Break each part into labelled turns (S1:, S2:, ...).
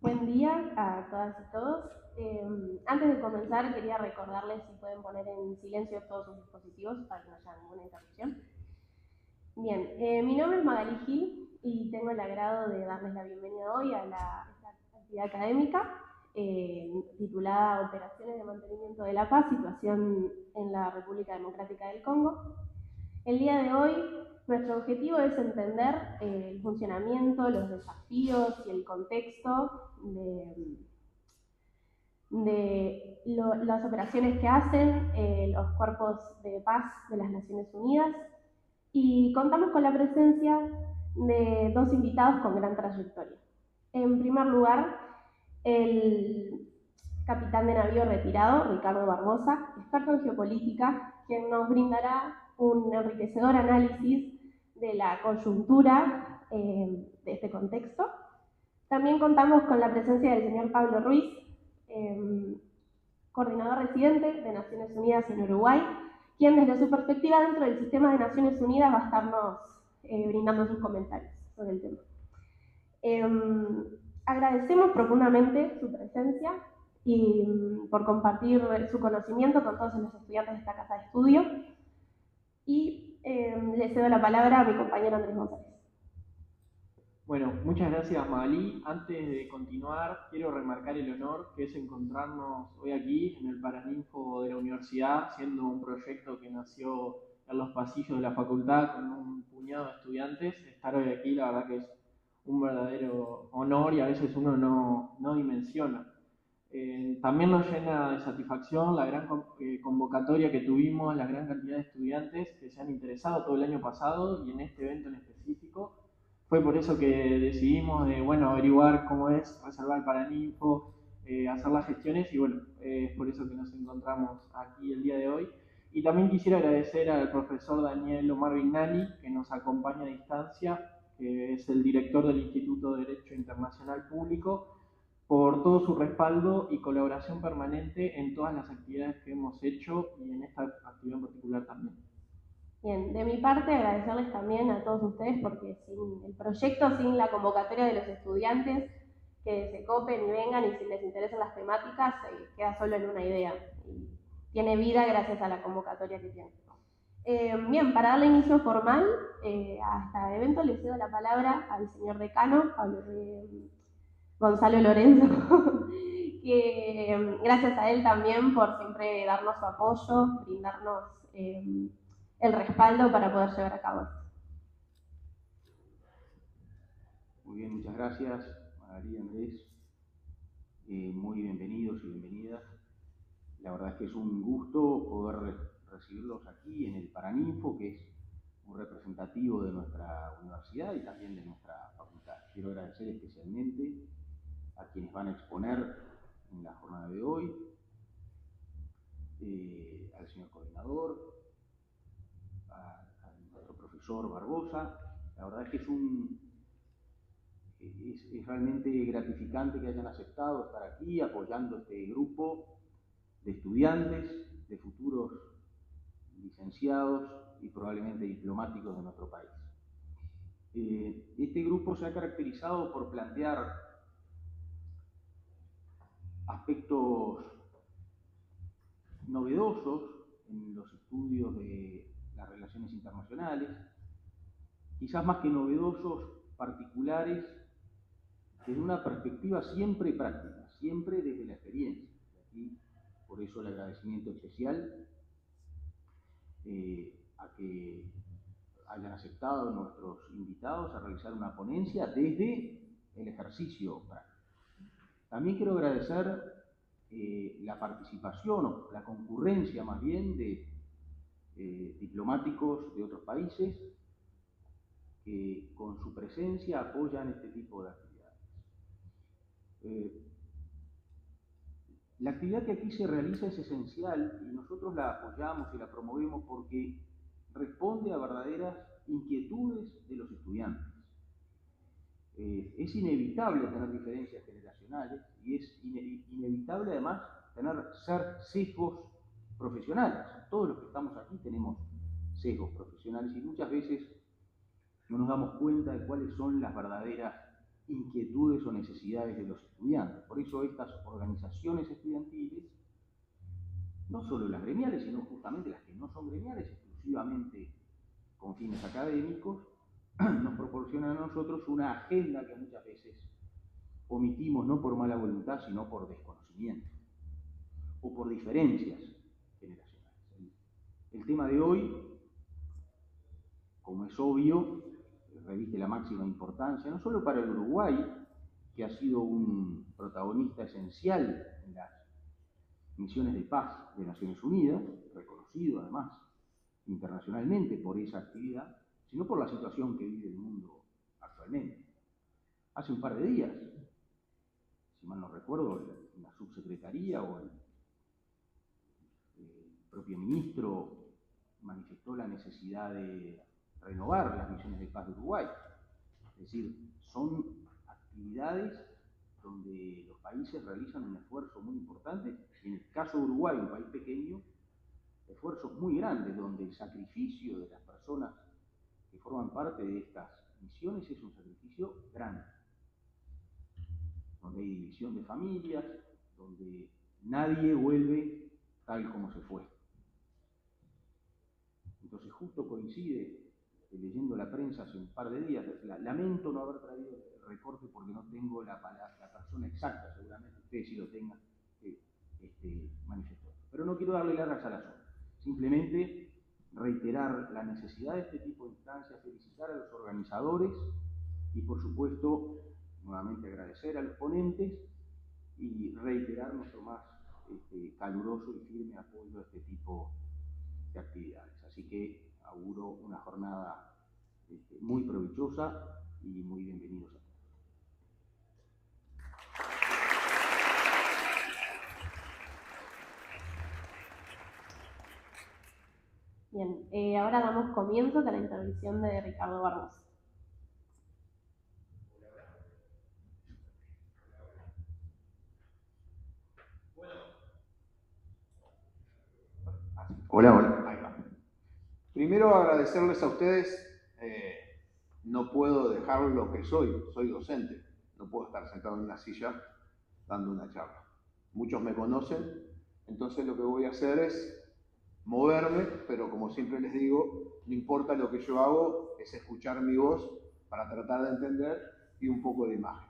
S1: Buen día a todas y todos. Antes de comenzar, quería recordarles si pueden poner en silencio todos sus dispositivos para que no haya ninguna interrupción. Bien, mi nombre es Magali Gil y tengo el agrado de darles la bienvenida hoy a esta actividad académica titulada Operaciones de Mantenimiento de la Paz, Situación en la República Democrática del Congo. El día de hoy, nuestro objetivo es entender el funcionamiento, los desafíos y el contexto de las operaciones que hacen los cuerpos de paz de las Naciones Unidas, y contamos con la presencia de dos invitados con gran trayectoria. En primer lugar, el capitán de navío retirado, Ricardo Barbosa, experto en geopolítica, quien nos brindará un enriquecedor análisis de la coyuntura de este contexto. También contamos con la presencia del señor Pablo Ruiz, coordinador residente de Naciones Unidas en Uruguay, quien desde su perspectiva dentro del sistema de Naciones Unidas va a estarnos brindando sus comentarios sobre el tema. Agradecemos profundamente su presencia y por compartir su conocimiento con todos los estudiantes de esta casa de estudio. Y le cedo la palabra a mi compañero Andrés González.
S2: Bueno, muchas gracias Magalí. Antes de continuar, quiero remarcar el honor que es encontrarnos hoy aquí en el Paraninfo de la universidad, siendo un proyecto que nació en los pasillos de la facultad con un puñado de estudiantes. Estar hoy aquí, la verdad que es un verdadero honor y a veces uno no dimensiona. También nos llena de satisfacción la gran convocatoria que tuvimos, la gran cantidad de estudiantes que se han interesado todo el año pasado y en este evento en específico. Fue por eso que decidimos averiguar cómo es reservar el Paraninfo, hacer las gestiones y es por eso que nos encontramos aquí el día de hoy. Y también quisiera agradecer al profesor Daniel Omar Vignali, que nos acompaña a distancia, que es el director del Instituto de Derecho Internacional Público, por todo su respaldo y colaboración permanente en todas las actividades que hemos hecho y en esta actividad en particular también.
S1: Bien, de mi parte agradecerles también a todos ustedes porque sin el proyecto, sin la convocatoria de los estudiantes que se copen y vengan y si les interesan las temáticas, queda solo en una idea y tiene vida gracias a la convocatoria que tiene. Bien, para darle inicio formal a este evento le cedo la palabra al señor decano, Gonzalo Lorenzo, que gracias a él también por siempre darnos su apoyo, brindarnos el respaldo para poder llevar a cabo esto.
S3: Muy bien, muchas gracias, María, Andrés. Muy bienvenidos y bienvenidas. La verdad es que es un gusto poder recibirlos aquí en el Paraninfo, que es muy representativo de nuestra universidad y también de nuestra facultad. Quiero agradecer especialmente a quienes van a exponer en la jornada de hoy, al señor coordinador, a nuestro profesor Barbosa. La verdad es que es realmente gratificante que hayan aceptado estar aquí apoyando este grupo de estudiantes, de futuros licenciados y probablemente diplomáticos de nuestro país. Este grupo se ha caracterizado por plantear aspectos novedosos en los estudios de las relaciones internacionales, quizás más que novedosos, particulares, desde una perspectiva siempre práctica, siempre desde la experiencia. Aquí, por eso el agradecimiento especial a que hayan aceptado nuestros invitados a realizar una ponencia desde el ejercicio práctico. También quiero agradecer la participación o la concurrencia más bien de diplomáticos de otros países que con su presencia apoyan este tipo de actividades. La actividad que aquí se realiza es esencial y nosotros la apoyamos y la promovemos porque responde a verdaderas inquietudes de los estudiantes. Es inevitable tener diferencias generacionales y es inevitable además ser sesgos profesionales. Todos los que estamos aquí tenemos sesgos profesionales y muchas veces no nos damos cuenta de cuáles son las verdaderas inquietudes o necesidades de los estudiantes. Por eso estas organizaciones estudiantiles, no solo las gremiales, sino justamente las que no son gremiales, exclusivamente con fines académicos, nos proporcionan a nosotros una agenda que muchas veces omitimos no por mala voluntad, sino por desconocimiento o por diferencias generacionales. El tema de hoy, como es obvio, reviste la máxima importancia, no solo para el Uruguay, que ha sido un protagonista esencial en las misiones de paz de Naciones Unidas, reconocido además internacionalmente por esa actividad, sino por la situación que vive el mundo actualmente. Hace un par de días, si mal no recuerdo, la subsecretaría o el propio ministro manifestó la necesidad de renovar las misiones de paz de Uruguay. Es decir, son actividades donde los países realizan un esfuerzo muy importante. En el caso de Uruguay, un país pequeño, esfuerzos muy grandes, donde el sacrificio de las personas que forman parte de estas misiones es un sacrificio grande. Donde hay división de familias, donde nadie vuelve tal como se fue. Entonces justo coincide, leyendo la prensa hace un par de días, lamento no haber traído el recorte porque no tengo la persona exacta, seguramente ustedes sí lo tengan, manifestó. Pero no quiero darle largas al asunto, simplemente reiterar la necesidad de este tipo de instancias, felicitar a los organizadores y por supuesto nuevamente agradecer a los ponentes y reiterar nuestro más caluroso y firme apoyo a este tipo de actividades. Así que auguro una jornada muy provechosa y muy bienvenidos a todos.
S1: Bien, ahora damos comienzo con la intervención de Ricardo Barbosa.
S4: Hola, ahí va. Primero agradecerles a ustedes, no puedo dejar lo que soy docente, no puedo estar sentado en una silla dando una charla. Muchos me conocen, entonces lo que voy a hacer es moverme, pero como siempre les digo, no importa lo que yo hago, es escuchar mi voz para tratar de entender y un poco de imagen.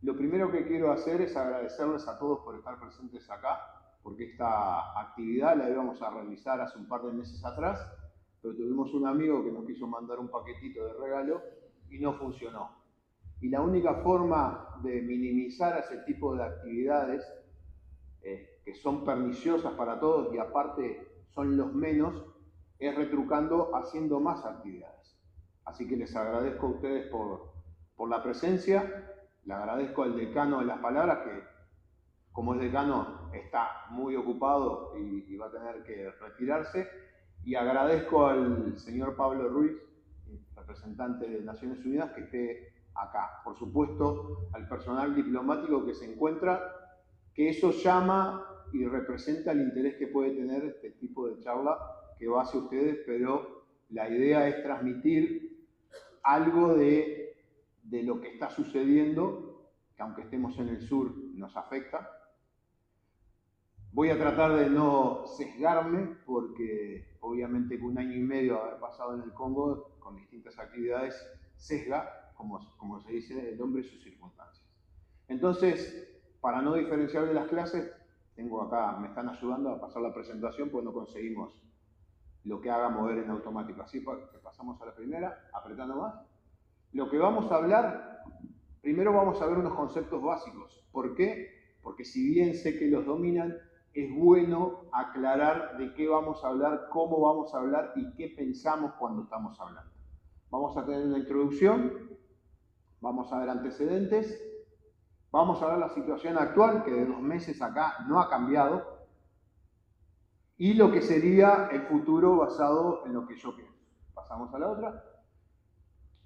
S4: Lo primero que quiero hacer es agradecerles a todos por estar presentes acá, porque esta actividad la íbamos a realizar hace un par de meses atrás, pero tuvimos un amigo que nos quiso mandar un paquetito de regalo y no funcionó. Y la única forma de minimizar ese tipo de actividades, que son perniciosas para todos y aparte son los menos, es retrucando haciendo más actividades. Así que les agradezco a ustedes por la presencia, le agradezco al decano de las palabras que, como es decano, está muy ocupado y va a tener que retirarse. Y agradezco al señor Pablo Ruiz, representante de Naciones Unidas, que esté acá. Por supuesto, al personal diplomático que se encuentra, que eso llama y representa el interés que puede tener este tipo de charla que va hacia ustedes, pero la idea es transmitir algo de lo que está sucediendo, que aunque estemos en el sur, nos afecta. Voy a tratar de no sesgarme porque obviamente con 1 año y medio de haber pasado en el Congo con distintas actividades sesga, como se dice, el hombre y sus circunstancias. Entonces, para no diferenciar de las clases, tengo acá, me están ayudando a pasar la presentación porque no conseguimos lo que haga mover en automático. Así que pasamos a la primera, apretando más. Lo que vamos a hablar, primero vamos a ver unos conceptos básicos. ¿Por qué? Porque si bien sé que los dominan, es bueno aclarar de qué vamos a hablar, cómo vamos a hablar y qué pensamos cuando estamos hablando. Vamos a tener una introducción, vamos a ver antecedentes, vamos a ver la situación actual, que de 2 meses acá no ha cambiado, y lo que sería el futuro basado en lo que yo pienso. Pasamos a la otra.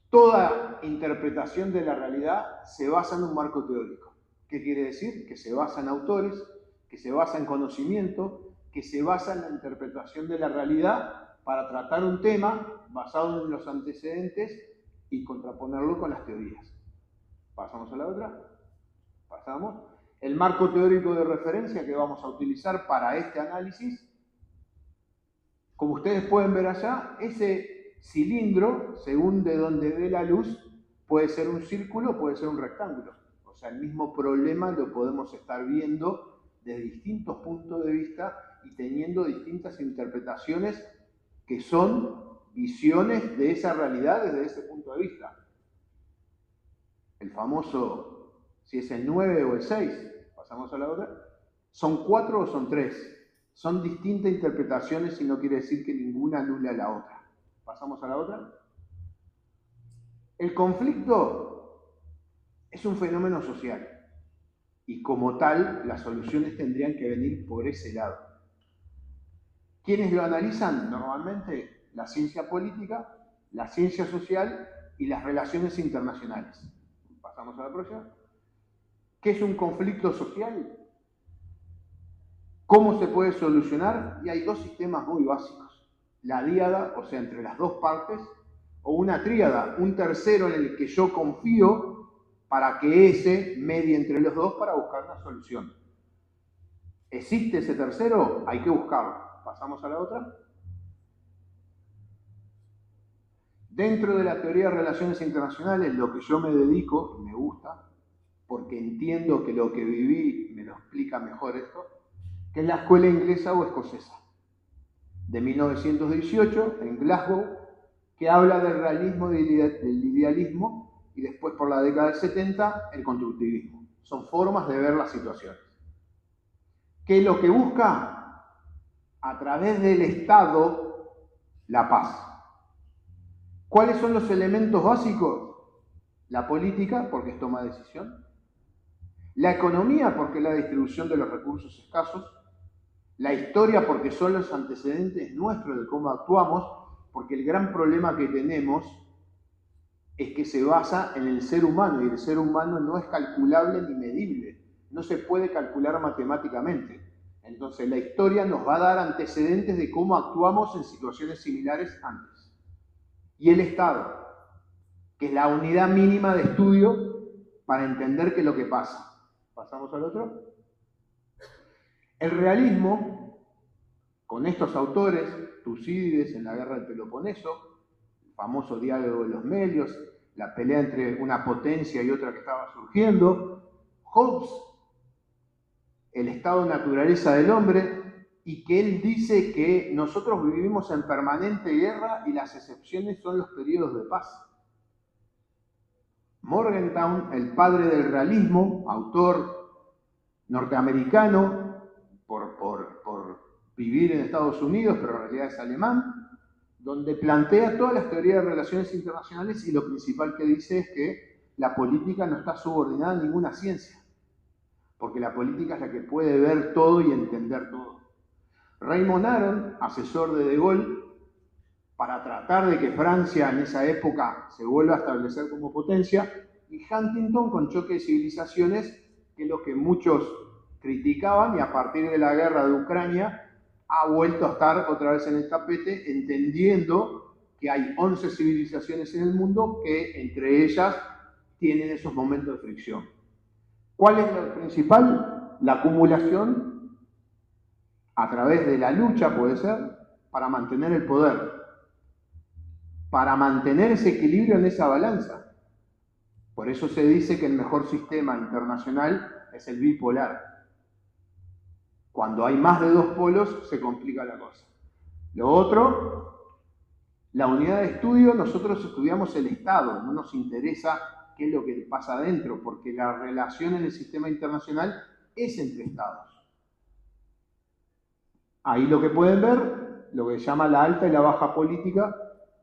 S4: Toda interpretación de la realidad se basa en un marco teórico. ¿Qué quiere decir? Que se basa en autores, que se basa en conocimiento, que se basa en la interpretación de la realidad para tratar un tema basado en los antecedentes y contraponerlo con las teorías. Pasamos a la otra. Pasamos. El marco teórico de referencia que vamos a utilizar para este análisis. Como ustedes pueden ver allá, ese cilindro, según de donde dé la luz, puede ser un círculo, puede ser un rectángulo. O sea, el mismo problema lo podemos estar viendo desde distintos puntos de vista y teniendo distintas interpretaciones que son visiones de esa realidad desde ese punto de vista. El famoso, si es el 9 o el 6, pasamos a la otra, ¿son 4 o son 3? Son distintas interpretaciones y no quiere decir que ninguna anule a la otra. Pasamos a la otra. El conflicto es un fenómeno social y como tal las soluciones tendrían que venir por ese lado. ¿Quiénes lo analizan? Normalmente la ciencia política, la ciencia social y las relaciones internacionales. Pasamos a la próxima. ¿Qué es un conflicto social? ¿Cómo se puede solucionar? Y hay dos sistemas muy básicos. La díada, o sea, entre las dos partes, o una tríada, un tercero en el que yo confío para que ese medie entre los dos para buscar una solución. ¿Existe ese tercero? Hay que buscarlo. Pasamos a la otra. Dentro de la teoría de relaciones internacionales, lo que yo me dedico, y me gusta, porque entiendo que lo que viví me lo explica mejor esto, que es la escuela inglesa o escocesa, de 1918, en Glasgow, que habla del realismo y del idealismo, y después por la década del 70, el constructivismo. Son formas de ver las situaciones. ¿Qué es lo que busca? A través del Estado, la paz. ¿Cuáles son los elementos básicos? La política, porque es toma de decisión. La economía, porque es la distribución de los recursos escasos. La historia, porque son los antecedentes nuestros de cómo actuamos, porque el gran problema que tenemos es que se basa en el ser humano, y el ser humano no es calculable ni medible, no se puede calcular matemáticamente. Entonces la historia nos va a dar antecedentes de cómo actuamos en situaciones similares antes. Y el Estado, que es la unidad mínima de estudio para entender qué es lo que pasa. Pasamos al otro. El realismo, con estos autores, Tucídides en la guerra del Peloponeso, el famoso diálogo de los Melios, la pelea entre una potencia y otra que estaba surgiendo, Hobbes, el estado de naturaleza del hombre, y que él dice que nosotros vivimos en permanente guerra y las excepciones son los periodos de paz. Morgenthau, el padre del realismo, autor norteamericano, por vivir en Estados Unidos, pero en realidad es alemán, donde plantea todas las teorías de relaciones internacionales y lo principal que dice es que la política no está subordinada a ninguna ciencia, porque la política es la que puede ver todo y entender todo. Raymond Aron, asesor de Gaulle, para tratar de que Francia en esa época se vuelva a establecer como potencia, y Huntington con Choque de Civilizaciones, que es lo que muchos criticaban y a partir de la guerra de Ucrania ha vuelto a estar otra vez en el tapete, entendiendo que hay 11 civilizaciones en el mundo que entre ellas tienen esos momentos de fricción. ¿Cuál es lo principal? La acumulación a través de la lucha, puede ser, para mantener el poder, para mantener ese equilibrio en esa balanza. Por eso se dice que el mejor sistema internacional es el bipolar. Cuando hay más de dos polos, se complica la cosa. Lo otro, la unidad de estudio, nosotros estudiamos el Estado, no nos interesa qué es lo que pasa adentro, porque la relación en el sistema internacional es entre Estados. Ahí lo que pueden ver, lo que se llama la alta y la baja política,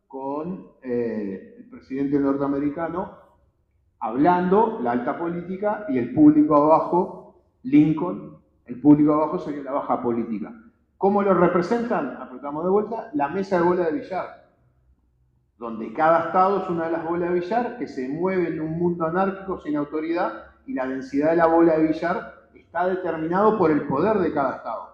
S4: con el presidente norteamericano hablando, la alta política, y el público abajo, Lincoln, el público abajo sería la baja política. ¿Cómo lo representan? Apretamos de vuelta, la mesa de bola de billar, donde cada estado es una de las bolas de billar que se mueve en un mundo anárquico sin autoridad, y la densidad de la bola de billar está determinado por el poder de cada estado.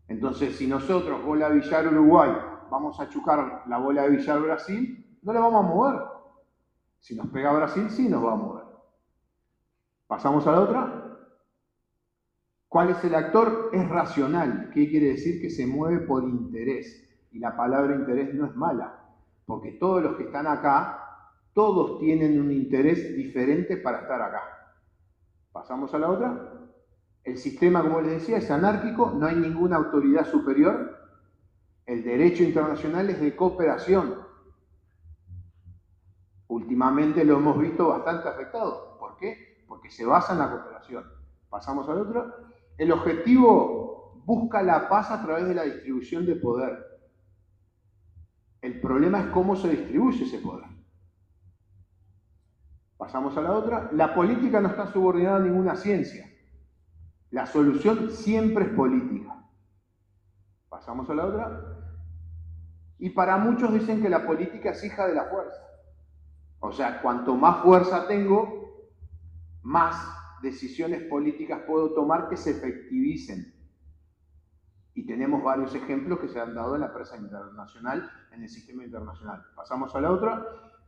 S4: Entonces, si nosotros, bola de billar Uruguay, vamos a chucar la bola de billar Brasil, no la vamos a mover. Si nos pega Brasil, sí nos va a mover. Pasamos a la otra. ¿Cuál es el actor? Es racional. ¿Qué quiere decir? Que se mueve por interés. Y la palabra interés no es mala, porque todos los que están acá, todos tienen un interés diferente para estar acá. Pasamos a la otra. El sistema, como les decía, es anárquico, no hay ninguna autoridad superior. El derecho internacional es de cooperación. Últimamente lo hemos visto bastante afectado. ¿Por qué? Porque se basa en la cooperación. Pasamos al otro. El objetivo busca la paz a través de la distribución de poder. El problema es cómo se distribuye ese poder. Pasamos a la otra. La política no está subordinada a ninguna ciencia. La solución siempre es política. Pasamos a la otra. Y para muchos dicen que la política es hija de la fuerza. O sea, cuanto más fuerza tengo, más decisiones políticas puedo tomar que se efectivicen. Y tenemos varios ejemplos que se han dado en la prensa internacional, en el sistema internacional. Pasamos a la otra.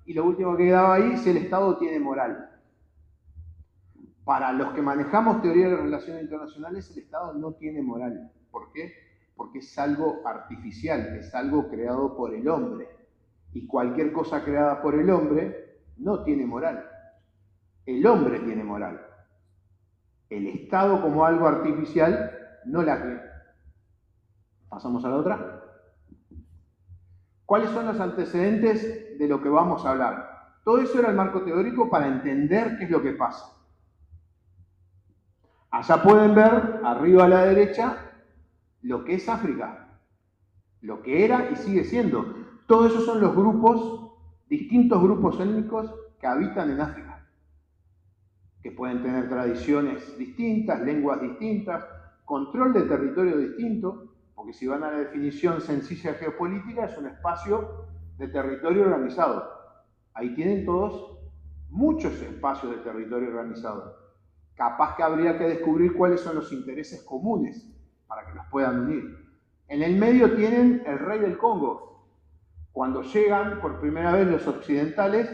S4: Y lo último que quedaba ahí, si el Estado tiene moral. Para los que manejamos teoría de relaciones internacionales, el Estado no tiene moral. ¿Por qué? Porque es algo artificial, es algo creado por el hombre. Y cualquier cosa creada por el hombre no tiene moral. El hombre tiene moral. El Estado como algo artificial no la tiene. Pasamos a la otra. ¿Cuáles son los antecedentes de lo que vamos a hablar? Todo eso era el marco teórico para entender qué es lo que pasa. Allá pueden ver, arriba a la derecha, lo que es África. Lo que era y sigue siendo. Todos esos son los grupos, distintos grupos étnicos que habitan en África. Que pueden tener tradiciones distintas, lenguas distintas, control de territorio distinto. Porque si van a la definición sencilla geopolítica, es un espacio de territorio organizado. Ahí tienen todos muchos espacios de territorio organizado. Capaz que habría que descubrir cuáles son los intereses comunes para que los puedan unir. En el medio tienen el rey del Congo. Cuando llegan por primera vez los occidentales,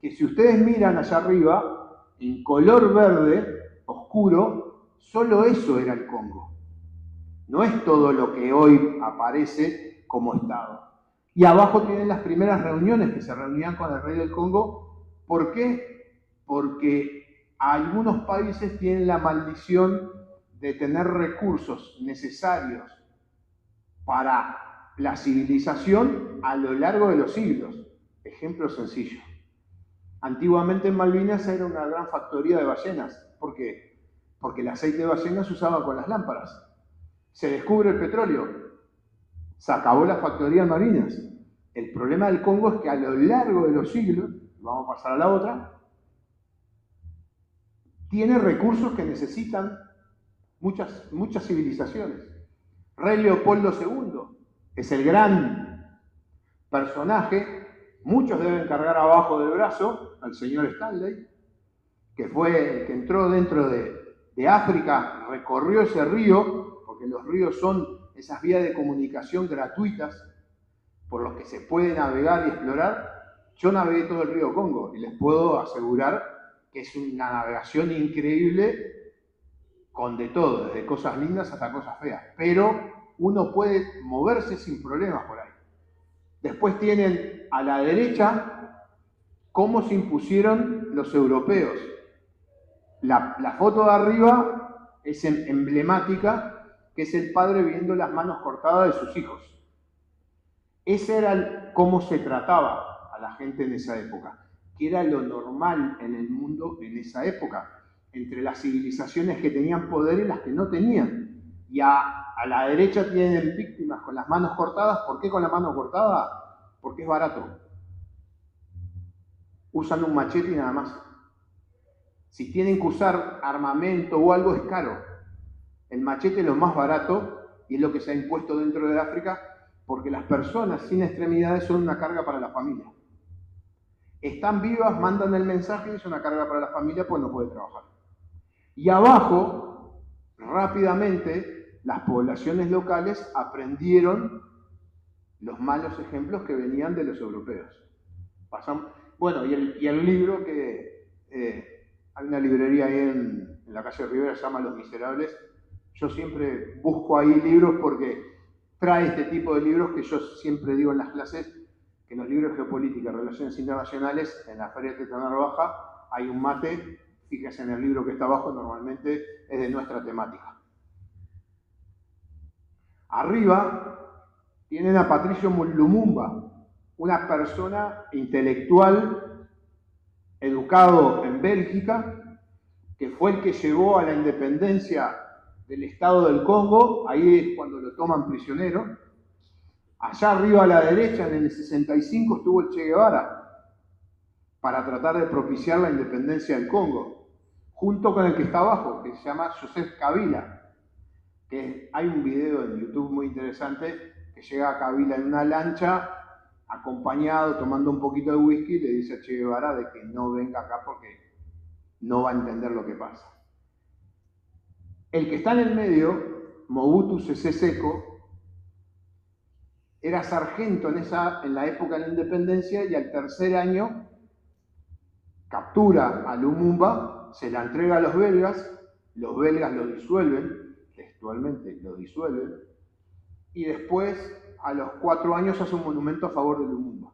S4: que si ustedes miran allá arriba, en color verde oscuro, solo eso era el Congo. No es todo lo que hoy aparece como Estado. Y abajo tienen las primeras reuniones que se reunían con el rey del Congo. ¿Por qué? Porque algunos países tienen la maldición de tener recursos necesarios para la civilización a lo largo de los siglos. Ejemplo sencillo. Antiguamente en Malvinas era una gran factoría de ballenas. ¿Por qué? Porque el aceite de ballena se usaba con las lámparas. Se descubre el petróleo, se acabó la factoría en Malvinas. El problema del Congo es que a lo largo de los siglos, vamos a pasar a la otra, tiene recursos que necesitan muchas civilizaciones. Rey Leopoldo II es el gran personaje, muchos deben cargar abajo del brazo al señor Stanley, que fue el que entró dentro de África, recorrió ese río, porque los ríos son esas vías de comunicación gratuitas por los que se puede navegar y explorar. Yo navegué todo el río Congo y les puedo asegurar que es una navegación increíble con de todo, desde cosas lindas hasta cosas feas, pero uno puede moverse sin problemas por ahí. Después tienen a la derecha cómo se impusieron los europeos. La foto de arriba es emblemática, que es el padre viendo las manos cortadas de sus hijos. Ese era cómo se trataba a la gente en esa época, que era lo normal en el mundo en esa época, entre las civilizaciones que tenían poder y las que no tenían. Y a la derecha tienen víctimas con las manos cortadas. ¿Por qué con la mano cortada? Porque es barato. Usan un machete y nada más. Si tienen que usar armamento o algo, es caro. El machete es lo más barato y es lo que se ha impuesto dentro de África, porque las personas sin extremidades son una carga para la familia. Están vivas, mandan el mensaje y es una carga para la familia, pues no puede trabajar. Y abajo, rápidamente, las poblaciones locales aprendieron los malos ejemplos que venían de los europeos. Bueno, y el libro que Hay una librería ahí en la calle Rivera, se llama Los Miserables. Yo siempre busco ahí libros porque trae este tipo de libros que yo siempre digo en las clases, que en los libros de geopolítica y relaciones internacionales, en la Feria de Tenar Baja, hay un mate, fíjense en el libro que está abajo, normalmente es de nuestra temática. Arriba tienen a Patricio Lumumba, una persona intelectual, educado en Bélgica, que fue el que llevó a la independencia del Estado del Congo, ahí es cuando lo toman prisionero. Allá arriba a la derecha, en el 65, estuvo el Che Guevara para tratar de propiciar la independencia del Congo, junto con el que está abajo, que se llama Joseph Kabila, que hay un video en YouTube muy interesante que llega a Kabila en una lancha, acompañado, tomando un poquito de whisky, y le dice a Che Guevara de que no venga acá porque no va a entender lo que pasa. El que está en el medio, Mobutu Sese Seko, era sargento en la época de la independencia y al tercer año captura a Lumumba, se la entrega a los belgas lo disuelven, textualmente lo disuelven, y después, a los 4 años, hace un monumento a favor de Lumumba.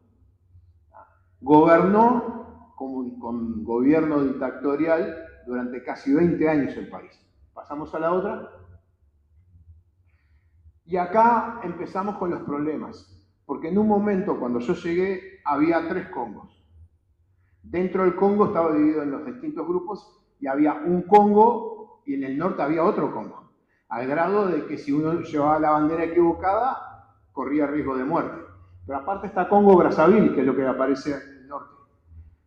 S4: Gobernó con gobierno dictatorial durante casi 20 años el país. Pasamos a la otra. Y acá empezamos con los problemas, porque en un momento cuando yo llegué había 3 Congos. Dentro del Congo estaba dividido en los distintos grupos y había un Congo y en el norte había otro Congo, al grado de que si uno llevaba la bandera equivocada corría riesgo de muerte. Pero aparte está Congo-Brazzaville, que es lo que aparece en el norte.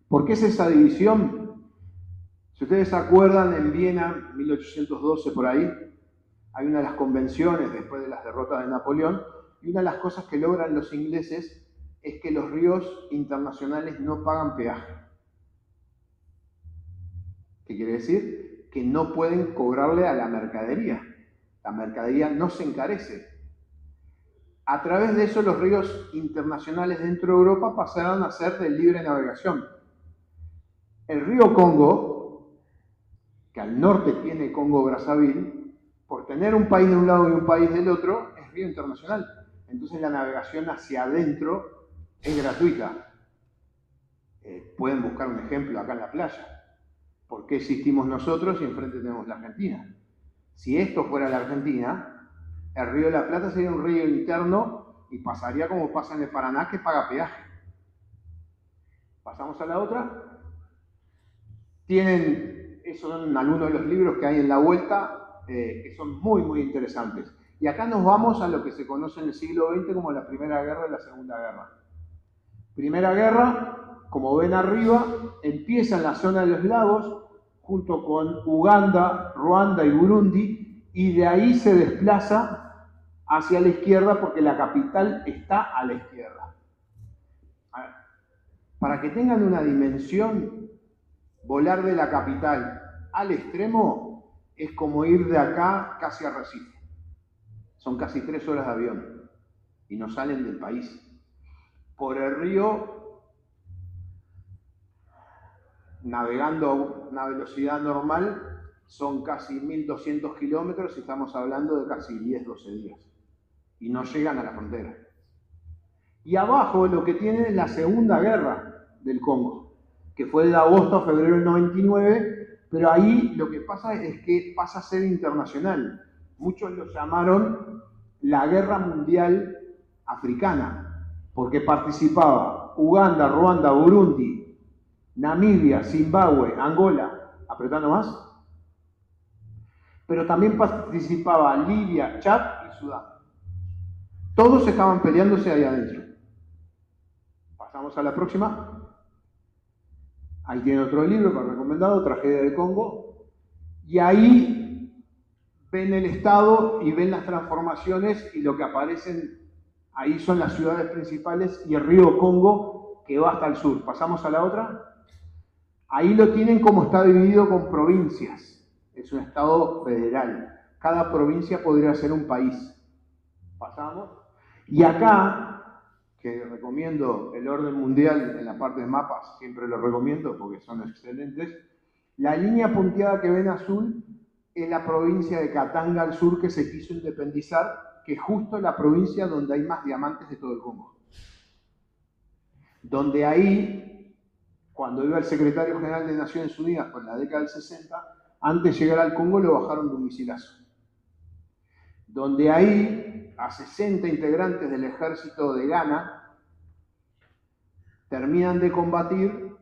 S4: ¿Por qué es esa división? Si ustedes se acuerdan, en Viena, 1812 por ahí, hay una de las convenciones después de las derrotas de Napoleón, y una de las cosas que logran los ingleses es que los ríos internacionales no pagan peaje. ¿Qué quiere decir? Que no pueden cobrarle a la mercadería. La mercadería no se encarece. A través de eso los ríos internacionales dentro de Europa pasaron a ser de libre navegación. El río Congo, que al norte tiene Congo-Brazzaville, por tener un país de un lado y un país del otro, es río internacional. Entonces la navegación hacia adentro es gratuita. Pueden buscar un ejemplo acá en la playa. ¿Por qué existimos nosotros y enfrente tenemos la Argentina? Si esto fuera la Argentina, el río de la Plata sería un río interno y pasaría como pasa en el Paraná, que paga peaje. Pasamos a la otra. Esos son algunos de los libros que hay en la vuelta, que son muy, muy interesantes. Y acá nos vamos a lo que se conoce en el siglo XX como la Primera Guerra y la Segunda Guerra. Primera Guerra, como ven arriba, empieza en la zona de los lagos, junto con Uganda, Ruanda y Burundi, y de ahí se desplaza hacia la izquierda porque la capital está a la izquierda. Para que tengan una dimensión, volar de la capital al extremo es como ir de acá casi a Recife. Son casi 3 horas de avión y no salen del país. Por el río, navegando a una velocidad normal, son casi 1200 kilómetros y estamos hablando de casi 10-12 días. Y no llegan a la frontera. Y abajo lo que tienen es la Segunda Guerra del Congo, que fue de agosto a febrero del 99, pero ahí lo que pasa es que pasa a ser internacional. Muchos lo llamaron la Guerra Mundial Africana, porque participaba Uganda, Ruanda, Burundi, Namibia, Zimbabue, Angola, apretando más, pero también participaba Libia, Chad y Sudán. Todos estaban peleándose ahí adentro. Pasamos a la próxima. Ahí tiene otro libro que he recomendado, Tragedia del Congo. Y ahí ven el estado y ven las transformaciones y lo que aparecen ahí son las ciudades principales y el río Congo que va hasta el sur. Pasamos a la otra. Ahí lo tienen como está dividido con provincias. Es un estado federal. Cada provincia podría ser un país. Pasamos. Y acá, que recomiendo el orden mundial en la parte de mapas, siempre lo recomiendo porque son excelentes, La línea punteada que ven azul es la provincia de Katanga al sur que se quiso independizar, que es justo la provincia donde hay más diamantes de todo el Congo. Donde ahí, cuando iba el secretario general de Naciones Unidas por la década del 60, antes de llegar al Congo lo bajaron de un misilazo. Donde ahí, a 60 integrantes del ejército de Ghana terminan de combatir,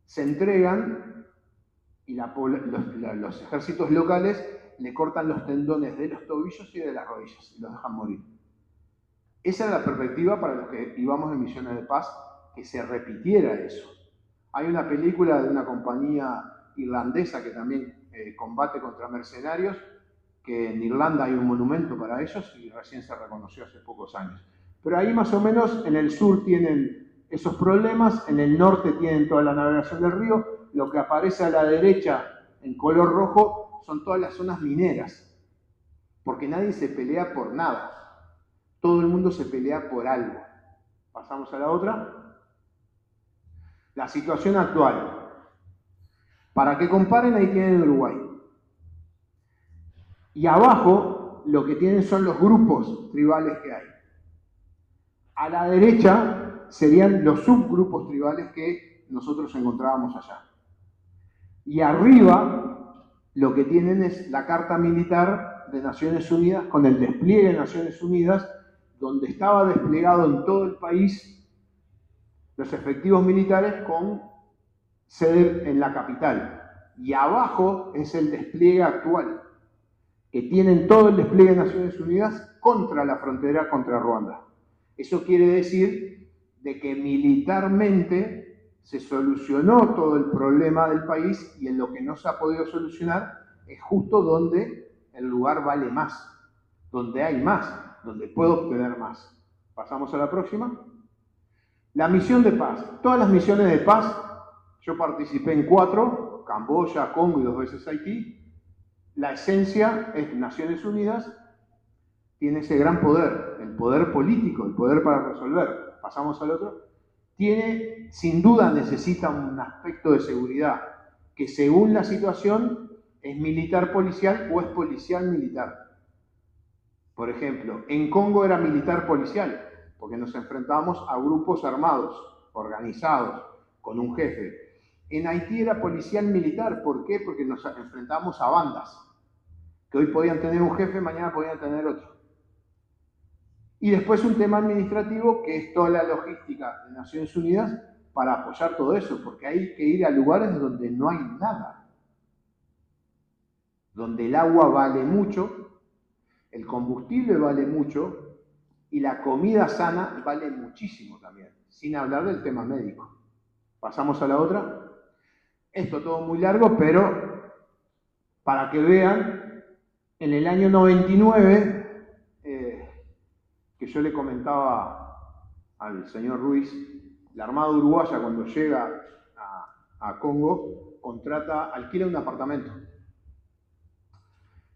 S4: se entregan y los ejércitos locales le cortan los tendones de los tobillos y de las rodillas y los dejan morir. Esa es la perspectiva para los que íbamos en misiones de paz, que se repitiera eso. Hay una película de una compañía irlandesa que también combate contra mercenarios, que en Irlanda hay un monumento para ellos y recién se reconoció hace pocos años. Pero ahí más o menos en el sur tienen esos problemas, en el norte tienen toda la navegación del río, lo que aparece a la derecha en color rojo son todas las zonas mineras, porque nadie se pelea por nada. Todo el mundo se pelea por algo. Pasamos a la otra. La situación actual. Para que comparen, ahí tienen Uruguay. Y abajo lo que tienen son los grupos tribales que hay. A la derecha serían los subgrupos tribales que nosotros encontrábamos allá. Y arriba lo que tienen es la Carta Militar de Naciones Unidas con el despliegue de Naciones Unidas, donde estaba desplegado en todo el país los efectivos militares con sede en la capital. Y abajo es el despliegue actual, que tienen todo el despliegue de Naciones Unidas contra la frontera, contra Ruanda. Eso quiere decir de que militarmente se solucionó todo el problema del país y en lo que no se ha podido solucionar es justo donde el lugar vale más, donde hay más, donde puedo obtener más. Pasamos a la próxima. La misión de paz. Todas las misiones de paz, yo participé en 4, Camboya, Congo y 2 veces Haití. La esencia es Naciones Unidas, tiene ese gran poder, el poder político, el poder para resolver. Pasamos al otro. Tiene, sin duda necesita un aspecto de seguridad, que según la situación es militar policial o es policial militar. Por ejemplo, en Congo era militar policial, porque nos enfrentábamos a grupos armados, organizados, con un jefe. En Haití era policial militar, ¿por qué? Porque nos enfrentábamos a bandas, que hoy podían tener un jefe, mañana podían tener otro. Y después un tema administrativo, que es toda la logística de Naciones Unidas para apoyar todo eso, porque hay que ir a lugares donde no hay nada, donde el agua vale mucho, el combustible vale mucho y la comida sana vale muchísimo también, sin hablar del tema médico. Pasamos a la otra. Esto todo muy largo, pero para que vean, en el año 99, que yo le comentaba al señor Ruiz, la Armada Uruguaya cuando llega a Congo, alquila un apartamento.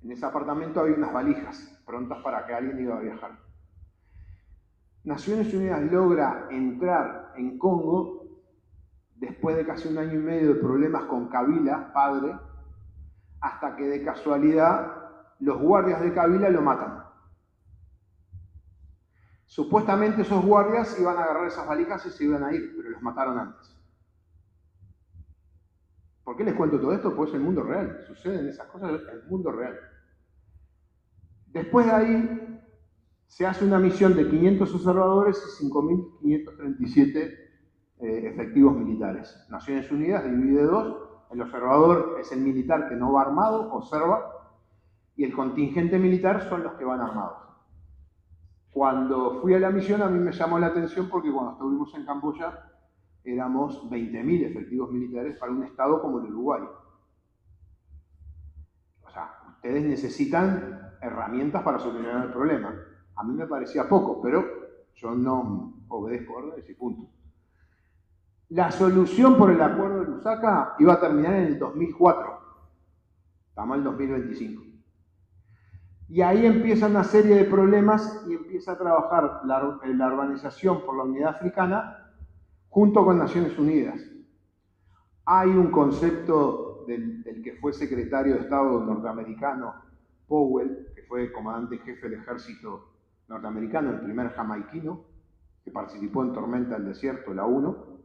S4: En ese apartamento había unas valijas prontas para que alguien iba a viajar. Naciones Unidas logra entrar en Congo después de casi 1 año y medio de problemas con Kabila, padre, hasta que de casualidad los guardias de Kabila lo matan. Supuestamente esos guardias iban a agarrar esas valijas y se iban a ir, pero los mataron antes. ¿Por qué les cuento todo esto? Pues es el mundo real, suceden esas cosas en el mundo real. Después de ahí se hace una misión de 500 observadores y 5.537 efectivos militares. Naciones Unidas divide 2, el observador es el militar que no va armado, observa, y el contingente militar son los que van armados. Cuando fui a la misión a mí me llamó la atención porque cuando estuvimos en Camboya éramos 20.000 efectivos militares para un estado como el Uruguay. O sea, ustedes necesitan herramientas para solucionar el problema. A mí me parecía poco, pero yo no obedezco órdenes y punto. La solución por el acuerdo de Lusaka iba a terminar en el 2004. Estamos en el 2025. Y ahí empieza una serie de problemas y empieza a trabajar la organización por la unidad africana junto con Naciones Unidas. Hay un concepto del que fue secretario de Estado norteamericano, Powell, que fue comandante jefe del ejército norteamericano, el primer jamaiquino, que participó en Tormenta del Desierto, la 1,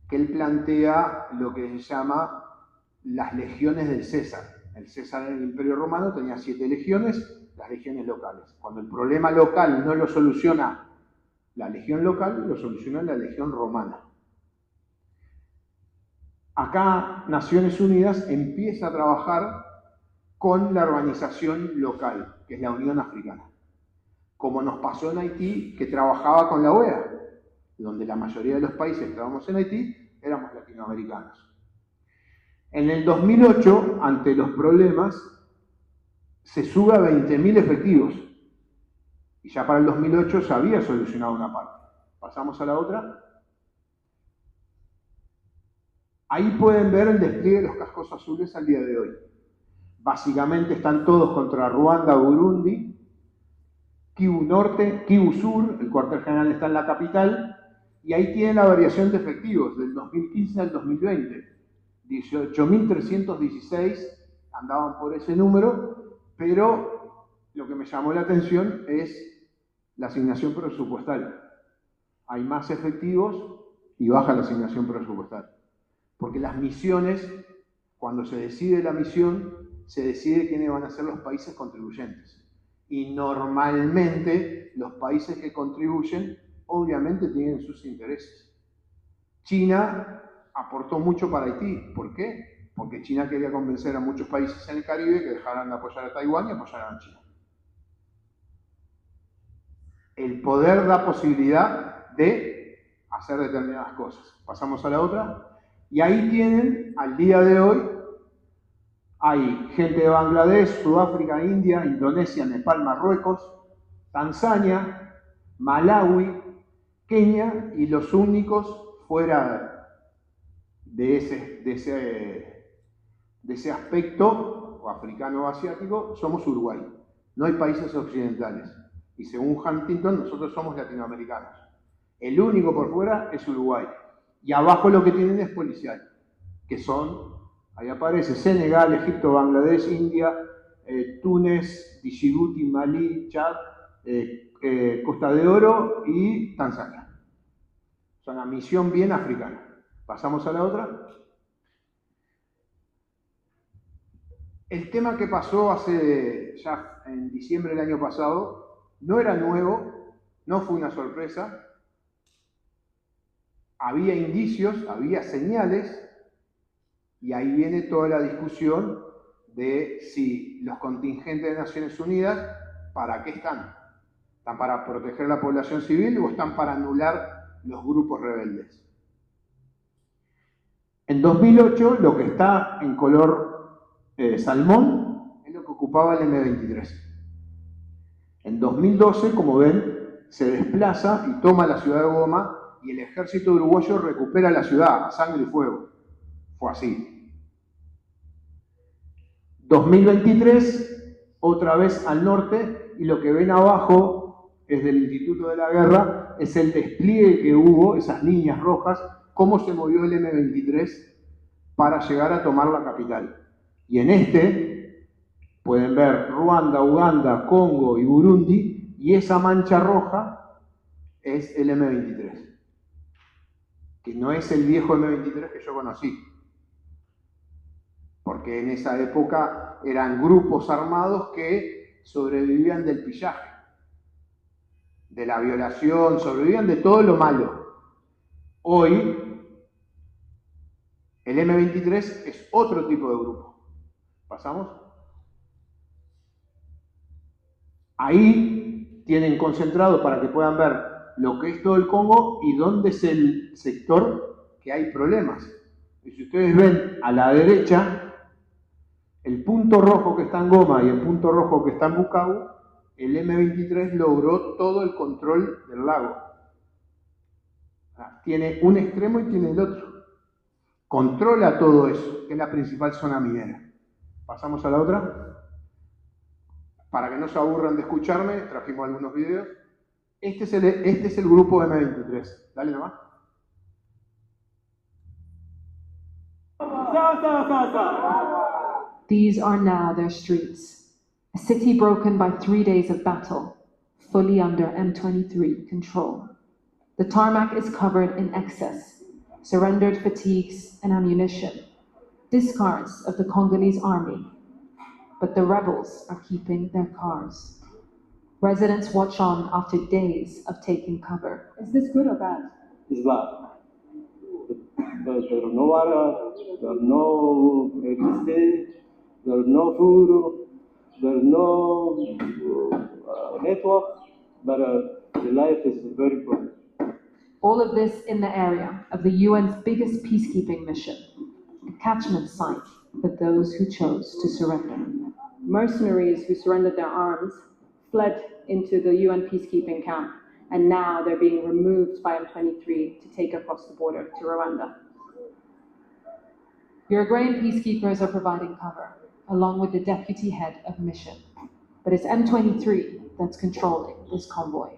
S4: que él plantea lo que se llama las legiones del César. El César en el Imperio Romano tenía 7 legiones, las legiones locales. Cuando el problema local no lo soluciona la legión local, lo soluciona la legión romana. Acá Naciones Unidas empieza a trabajar con la organización local, que es la Unión Africana. Como nos pasó en Haití, que trabajaba con la OEA, donde la mayoría de los países que estábamos en Haití éramos latinoamericanos. En el 2008, ante los problemas, se sube a 20.000 efectivos. Y ya para el 2008 se había solucionado una parte. Pasamos a la otra. Ahí pueden ver el despliegue de los cascos azules al día de hoy. Básicamente están todos contra Ruanda, Burundi, Kivu Norte, Kivu Sur, el cuartel general está en la capital, y ahí tienen la variación de efectivos del 2015 al 2020. 18.316 andaban por ese número, pero lo que me llamó la atención es la asignación presupuestal. Hay más efectivos y baja la asignación presupuestal. Porque las misiones, cuando se decide la misión, se decide quiénes van a ser los países contribuyentes. Y normalmente los países que contribuyen, obviamente tienen sus intereses. China aportó mucho para Haití. ¿Por qué? Porque China quería convencer a muchos países en el Caribe que dejaran de apoyar a Taiwán y apoyaran a China. El poder da posibilidad de hacer determinadas cosas. Pasamos a la otra. Y ahí tienen, al día de hoy, hay gente de Bangladesh, Sudáfrica, India, Indonesia, Nepal, Marruecos, Tanzania, Malawi, Kenia, y los únicos fuera de ese aspecto, o africano o asiático, somos Uruguay. No hay países occidentales. Y según Huntington, nosotros somos latinoamericanos. El único por fuera es Uruguay. Y abajo lo que tienen es policial, que son, ahí aparece, Senegal, Egipto, Bangladesh, India, Túnez, Djibouti, Malí, Chad, Costa de Oro y Tanzania. Es una misión bien africana. Pasamos a la otra. El tema que pasó ya en diciembre del año pasado no era nuevo, no fue una sorpresa. Había indicios, había señales, y ahí viene toda la discusión de si los contingentes de Naciones Unidas, ¿para qué están? ¿Están para proteger la población civil o están para anular los grupos rebeldes? En 2008, lo que está en color salmón es lo que ocupaba el M23. En 2012, como ven, se desplaza y toma la ciudad de Goma, y el ejército uruguayo recupera la ciudad a sangre y fuego. Fue así. 2023, otra vez al norte, y lo que ven abajo es del Instituto de la Guerra, es el despliegue que hubo, esas líneas rojas, cómo se movió el M23 para llegar a tomar la capital. Y en este pueden ver Ruanda, Uganda, Congo y Burundi, y esa mancha roja es el M23. Que no es el viejo M23 que yo conocí, porque en esa época eran grupos armados que sobrevivían del pillaje, de la violación, sobrevivían de todo lo malo. Hoy, el M23 es otro tipo de grupo. ¿Pasamos? Ahí tienen concentrado para que puedan ver lo que es todo el Congo y dónde es el sector que hay problemas. Y si ustedes ven a la derecha, el punto rojo que está en Goma y el punto rojo que está en Bukavu, el M23 logró todo el control del lago. Tiene un extremo y tiene el otro. Controla todo eso, que es la principal zona minera. Pasamos a la otra. Para que no se aburran de escucharme, trajimos algunos videos. Este es el grupo M23. Dale nomás.
S5: These are now their streets, a city broken by 3 days of battle, fully under M23 control. The tarmac is covered in excess, surrendered fatigues and ammunition, discards of the Congolese army. But the rebels are keeping their cars. Residents watch on after days of taking cover. Is this good or bad?
S6: It's bad. But there are no water, there are no electricity, there are no food, there is no network, but the life is very important.
S5: All of this in the area of the UN's biggest peacekeeping mission, a catchment site for those who chose to surrender. Mercenaries who surrendered their arms fled into the UN peacekeeping camp, and now they're being removed by M23 to take across the border to Rwanda. Uruguayan peacekeepers are providing cover, along with the deputy head of mission. But it's M23 that's controlling this convoy.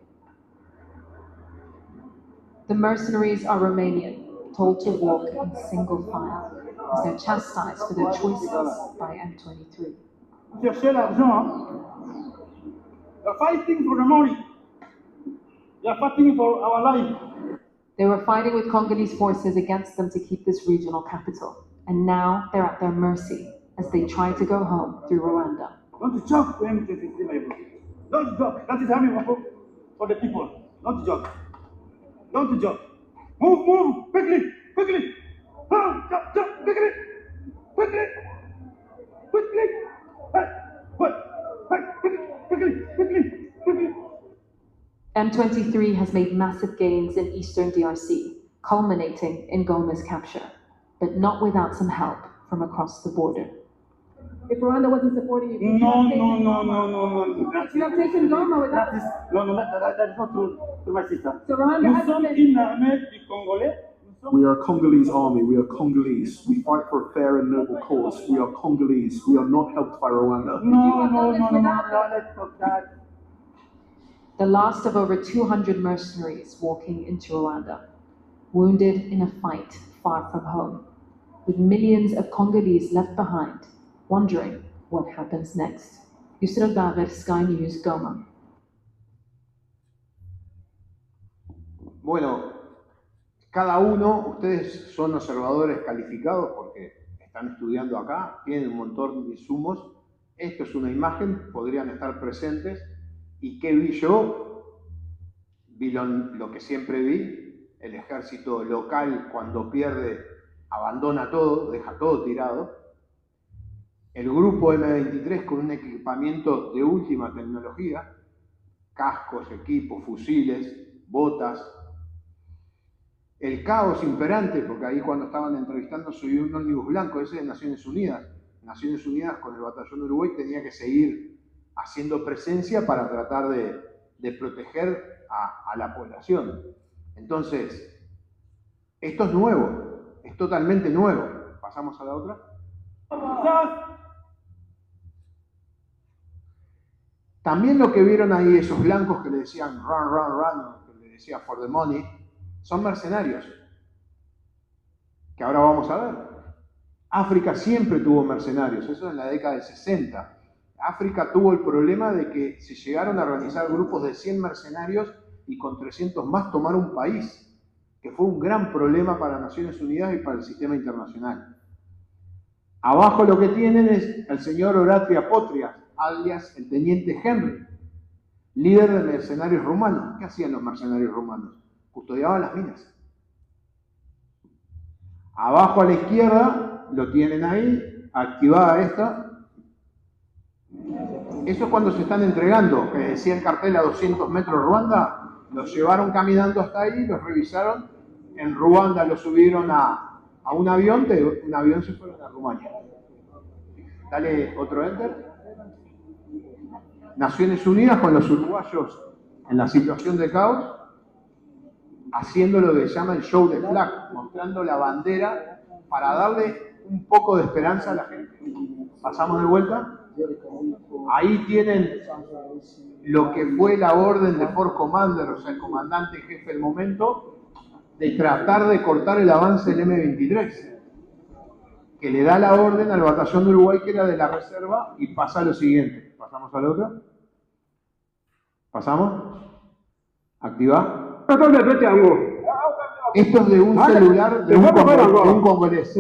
S5: The mercenaries are Romanian, told to walk in single file, as they're chastised for their choices by M23.
S7: Chercher l'argent. They're fighting for the money. They're fighting for our life.
S5: They were fighting with Congolese forces against them to keep this regional capital, and now they're at their mercy as they try to go home through Rwanda.
S7: Don't joke, M23, my bro. Don't joke. That is how for the people. Don't joke. Don't joke. Move, quickly. Jump, quickly. Quickly.
S5: M23 has made massive gains in eastern DRC, culminating in Goma's capture, but not without some help from across the border. If Rwanda wasn't supporting you,
S7: No.
S5: you have taken Goma without
S7: That is not true to my sister.
S5: So Rwanda
S7: Nous
S5: has
S7: sommes
S5: been...
S7: une armée du Congolais.
S8: We are a Congolese army. We are Congolese. We fight for a fair and noble cause. We are Congolese. We are not helped by Rwanda.
S7: No, let's stop that.
S5: The last of over 200 mercenaries walking into Rwanda, wounded in a fight far from home, with millions of Congolese left behind, wondering what happens next. Yusra David, Sky News, Goma.
S4: Bueno, cada uno, ustedes son observadores calificados porque están estudiando acá, tienen un montón de insumos. Esto es una imagen, podrían estar presentes. ¿Y qué vi yo? Vi lo que siempre vi, el ejército local cuando pierde, abandona todo, deja todo tirado. El grupo M23 con un equipamiento de última tecnología, cascos, equipos, fusiles, botas. El caos imperante, porque ahí cuando estaban entrevistando subí un ómnibus blanco, ese de Naciones Unidas. Naciones Unidas con el batallón de Uruguay tenía que seguir haciendo presencia para tratar de proteger a la población. Entonces, esto es nuevo, es totalmente nuevo. Pasamos a la otra. También lo que vieron ahí, esos blancos que le decían run, que le decía for the money, son mercenarios, que ahora vamos a ver. África siempre tuvo mercenarios, eso en la década del 60. África tuvo el problema de que se llegaron a organizar grupos de 100 mercenarios y con 300 más tomar un país, que fue un gran problema para Naciones Unidas y para el sistema internacional. Abajo lo que tienen es el señor Oratria Potrias, alias el teniente Henry, líder de mercenarios rumanos. ¿Qué hacían los mercenarios rumanos? Custodiaban las minas. Abajo a la izquierda lo tienen ahí, activada esta. Eso es cuando se están entregando, que decía el cartel a 200 metros Ruanda, los llevaron caminando hasta ahí, los revisaron, en Ruanda los subieron a un avión, de un avión se fueron a Rumania. Dale otro enter. Naciones Unidas con los uruguayos en la situación de caos, haciendo lo que se llama el show de flag, mostrando la bandera para darle un poco de esperanza a la gente. Pasamos de vuelta. Ahí tienen lo que fue la orden de Fort Commander, o sea, el comandante jefe del momento, de tratar de cortar el avance del M23, que le da la orden al batallón de Uruguay, que era de la reserva, y pasa lo siguiente. ¿Pasamos a la otra? ¿Pasamos? ¿Activa? Esto es de un celular de un congolés.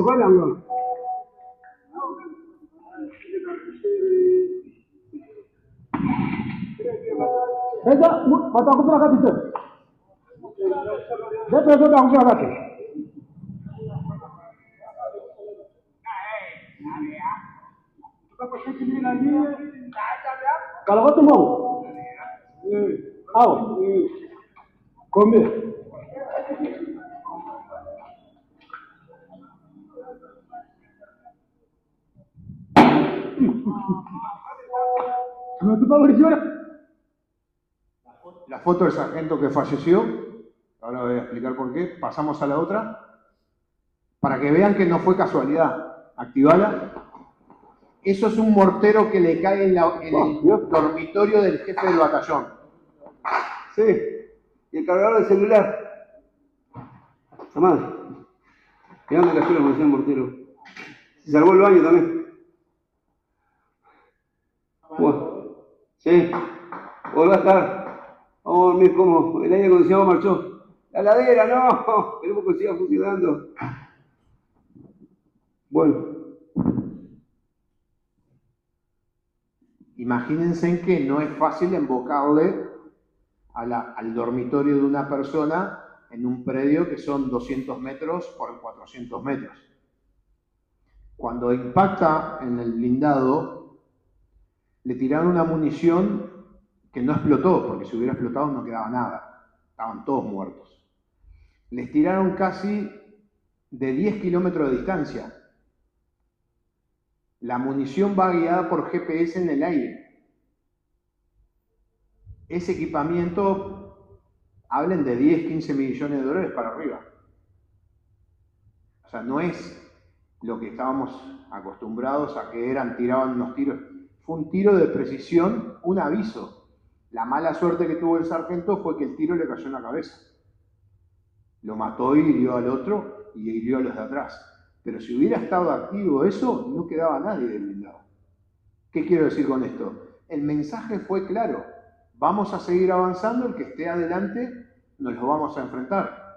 S6: Kalau kau tu mau, come.
S4: La foto del sargento que falleció, ahora voy a explicar por qué. Pasamos a la otra, para que vean que no fue casualidad. Activala. Eso es un mortero que le cae en el dormitorio del jefe del batallón.
S6: Sí, y el cargador del celular. Esa madre. ¿Qué onda cayó la munición mortero? Se salvó el baño también. Bueno, sí, volvió a estar. Vamos a dormir como el aire acondicionado marchó. La ladera, no, queremos que siga funcionando. Bueno.
S4: Imagínense que no es fácil embocarle al dormitorio de una persona en un predio que son 200 metros por 400 metros. Cuando impacta en el blindado, le tiraron una munición que no explotó, porque si hubiera explotado no quedaba nada. Estaban todos muertos. Les tiraron casi de 10 kilómetros de distancia. La munición va guiada por GPS en el aire. Ese equipamiento, hablen de 10, 15 millones de dólares para arriba. O sea, no es lo que estábamos acostumbrados a que tiraban unos tiros. Fue un tiro de precisión, un aviso. La mala suerte que tuvo el sargento fue que el tiro le cayó en la cabeza. Lo mató y hirió al otro y hirió a los de atrás. Pero si hubiera estado activo eso, no quedaba nadie del blindado. ¿Qué quiero decir con esto? El mensaje fue claro. Vamos a seguir avanzando, el que esté adelante nos lo vamos a enfrentar.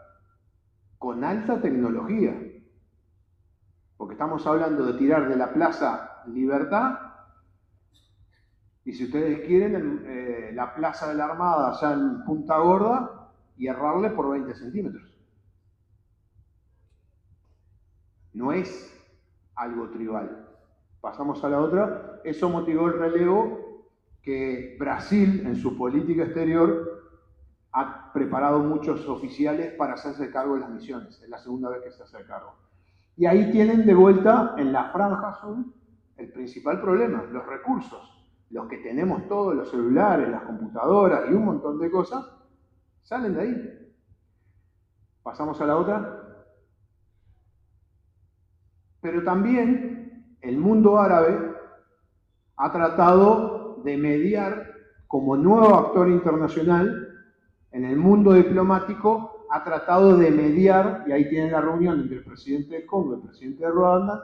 S4: Con alta tecnología. Porque estamos hablando de tirar de la Plaza Libertad, y si ustedes quieren, la Plaza de la Armada, allá en Punta Gorda, y errarle por 20 centímetros. No es algo trivial. Pasamos a la otra. Eso motivó el relevo que Brasil, en su política exterior, ha preparado muchos oficiales para hacerse cargo de las misiones. Es la segunda vez que se hace cargo. Y ahí tienen de vuelta, en la franja azul, el principal problema, los recursos. Los que tenemos todos, los celulares, las computadoras y un montón de cosas, salen de ahí. Pasamos a la otra. Pero también el mundo árabe ha tratado de mediar como nuevo actor internacional en el mundo diplomático, ha tratado de mediar, y ahí tienen la reunión entre el presidente del Congo y el presidente de Ruanda,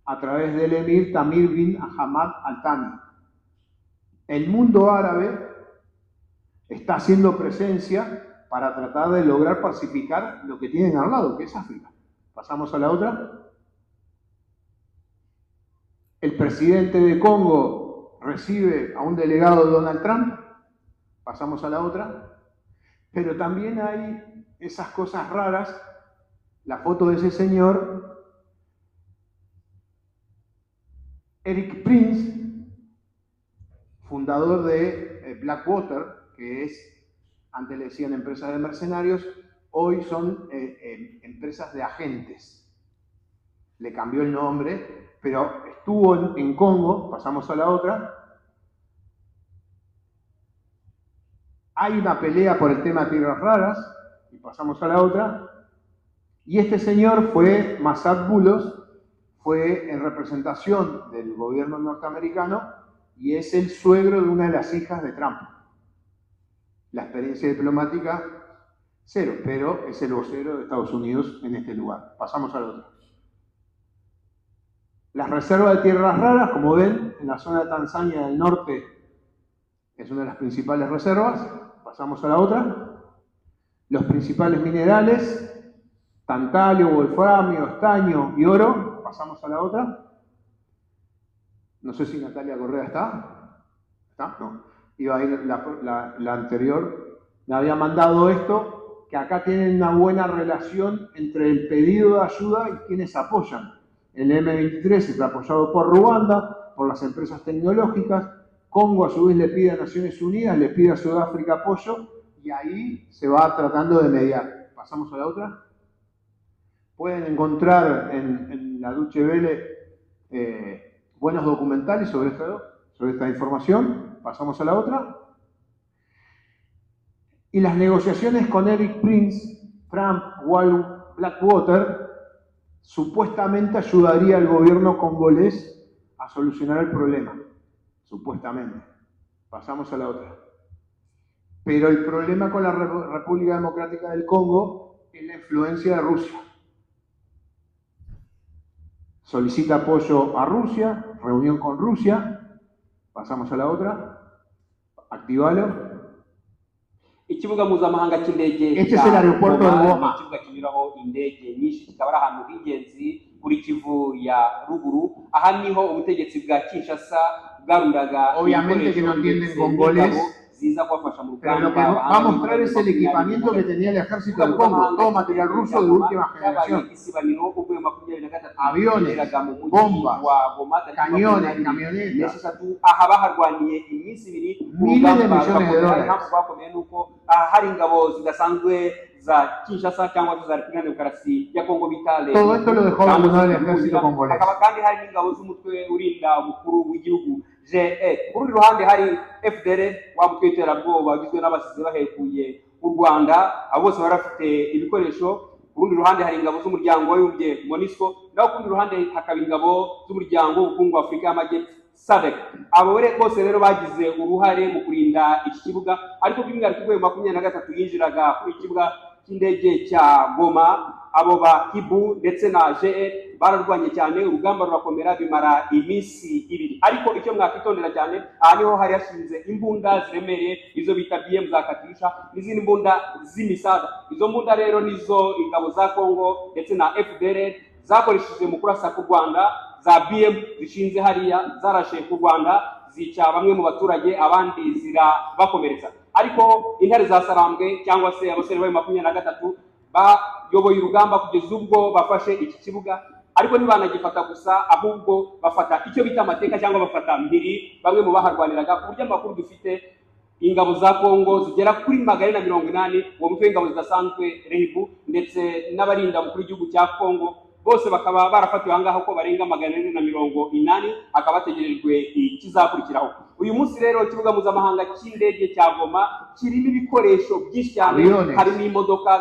S4: a través del emir Tamir bin Hamad Al Thani. El mundo árabe está haciendo presencia para tratar de lograr pacificar lo que tienen al lado, que es África. Pasamos a la otra. El presidente de Congo recibe a un delegado de Donald Trump. Pasamos a la otra. Pero también hay esas cosas raras. La foto de ese señor, Eric Prince, fundador de Blackwater, que es, antes le decían empresas de mercenarios, hoy son empresas de agentes. Le cambió el nombre, pero estuvo en Congo. Pasamos a la otra. Hay una pelea por el tema de tierras raras, y pasamos a la otra. Y este señor fue, Massad Boulos, fue en representación del gobierno norteamericano y es el suegro de una de las hijas de Trump. La experiencia diplomática, cero, pero es el vocero de Estados Unidos en este lugar. Pasamos a la otra. Las reservas de tierras raras, como ven, en la zona de Tanzania del norte es una de las principales reservas. Pasamos a la otra. Los principales minerales, tantalio, wolframio, estaño y oro. Pasamos a la otra. No sé si Natalia Correa está. ¿Está? No. Iba a ir la anterior. Me había mandado esto, que acá tienen una buena relación entre el pedido de ayuda y quienes apoyan. El M23 está apoyado por Ruanda, por las empresas tecnológicas. Congo a su vez le pide a Naciones Unidas, le pide a Sudáfrica apoyo y ahí se va tratando de mediar. Pasamos a la otra. Pueden encontrar en la Deutsche Welle buenos documentales sobre esta información. Pasamos a la otra. Y las negociaciones con Eric Prince, Trump, Wild Blackwater, supuestamente ayudaría al gobierno congolés a solucionar el problema. Supuestamente. Pasamos a la otra. Pero el problema con la República Democrática del Congo es la influencia de Rusia. Solicita apoyo a Rusia, reunión con Rusia. Pasamos a la otra. Activalo.
S9: ikibuga mpuzamahanga cy'indege
S4: Este es el aeropuerto de Goma.
S9: ikibuga kinyuraho indege nyinshi kikaba ari ahantu h'ingenzi kuri Kivu ya ruguru. Aha niho ubutegetsi bwa Kinshasa bwarundaga
S4: obviamente que no entienden congolés, pero lo que va a mostrar es el equipamiento que tenía el ejército del Congo, todo material ruso de última generación. Aviones, bombas, cañones, camionetas, miles de millones de dólares.
S9: za Kinshasa cyangwa za Repubulika Demokarasi ya Kongo bitale.
S4: Todo esto lo dejó abandonado el ejército congolés.
S9: Akaba kandi hari n'ingabo z'umutwe urinda umukuru w'igihugu GE. Ku rundi ruhande hari FDL wa mutwe w'iterabwoba wagizwe n'abasize bahekuye u Rwanda, abo bose barafite ibikoresho. Ku rundi ruhande hari ingabo z'umuryango w'abibumbye MONUSCO, naho ku rundi ruhande hakaba ingabo z'umuryango w'ubukungu wa Afurika y'Amajyepfo SADC. Abo bose rero bagize uruhare mu kurinda iki kibuga, ariko by'umwihariko ubwo 23 yinjiraga kuri ikibuga cy'indege cya Goma, abo ba Kibu ndetse na GE bararwanye cyane, urugamba rurakomera bimara iminsi ibiri. Ariko icyo mwakitondera cyane, aha niho hari hashinze imbunda ziremereye, izo bita BM za Katyusha n'izindi mbunda z'imisada. Izo mbunda rero nizo ingabo za Kongo ndetse na FDL zakoresheje mu kurasa ku Rwanda. Za BM zishinze hariya zarashe ku Rwanda, zica bamwe mu baturage, abandi zirabakomeretsa. Ariko intare za Sarambwe cyangwa se abasore ba 23 bayoboye urugamba kugeza ubwo bafashe iki kibuga, ariko ntibanagifata gusa, ahubwo bafata icyo bita amateka cyangwa bafata mbiri bamwe mu baharwaniraga. Ku buryo amakuru dufite, ingabo za Kongo zigera kuri 480, uwo mutwe w'ingabo zidasanzwe REHIB ndetse n'abarinda umukuru w'igihugu cya Kongo, bose bakaba barafatiwe ahangaha ko barenga 480, akaba bategerejwe ikizakurikiraho. Uyu munsi rero ikibuga mpuzamahanga cy'indege cya Goma kirimo ibikoresho byinshi cyane, harimo imodoka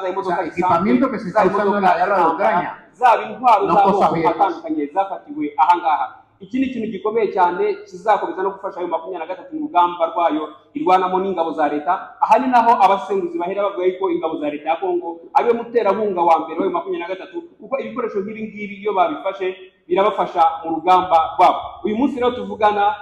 S9: zaba intwaro z'amoko atandukanye zafatiwe ahangaha. Iki ni ikintu gikomeye cyane kizakomeza no gufasha ayo 23 mu rugamba rwayo irwanamo n'ingabo za leta. Aha ni naho abasenguzi bahera bavuga yuko ingabo za leta ya Kongo ariwe muterabunga wa mbere w'ayo 23, kuko ibikoresho nk'ibi ngibi iyo babifashe birabafasha mu rugamba rwabo. Uyu munsi rero tuvugana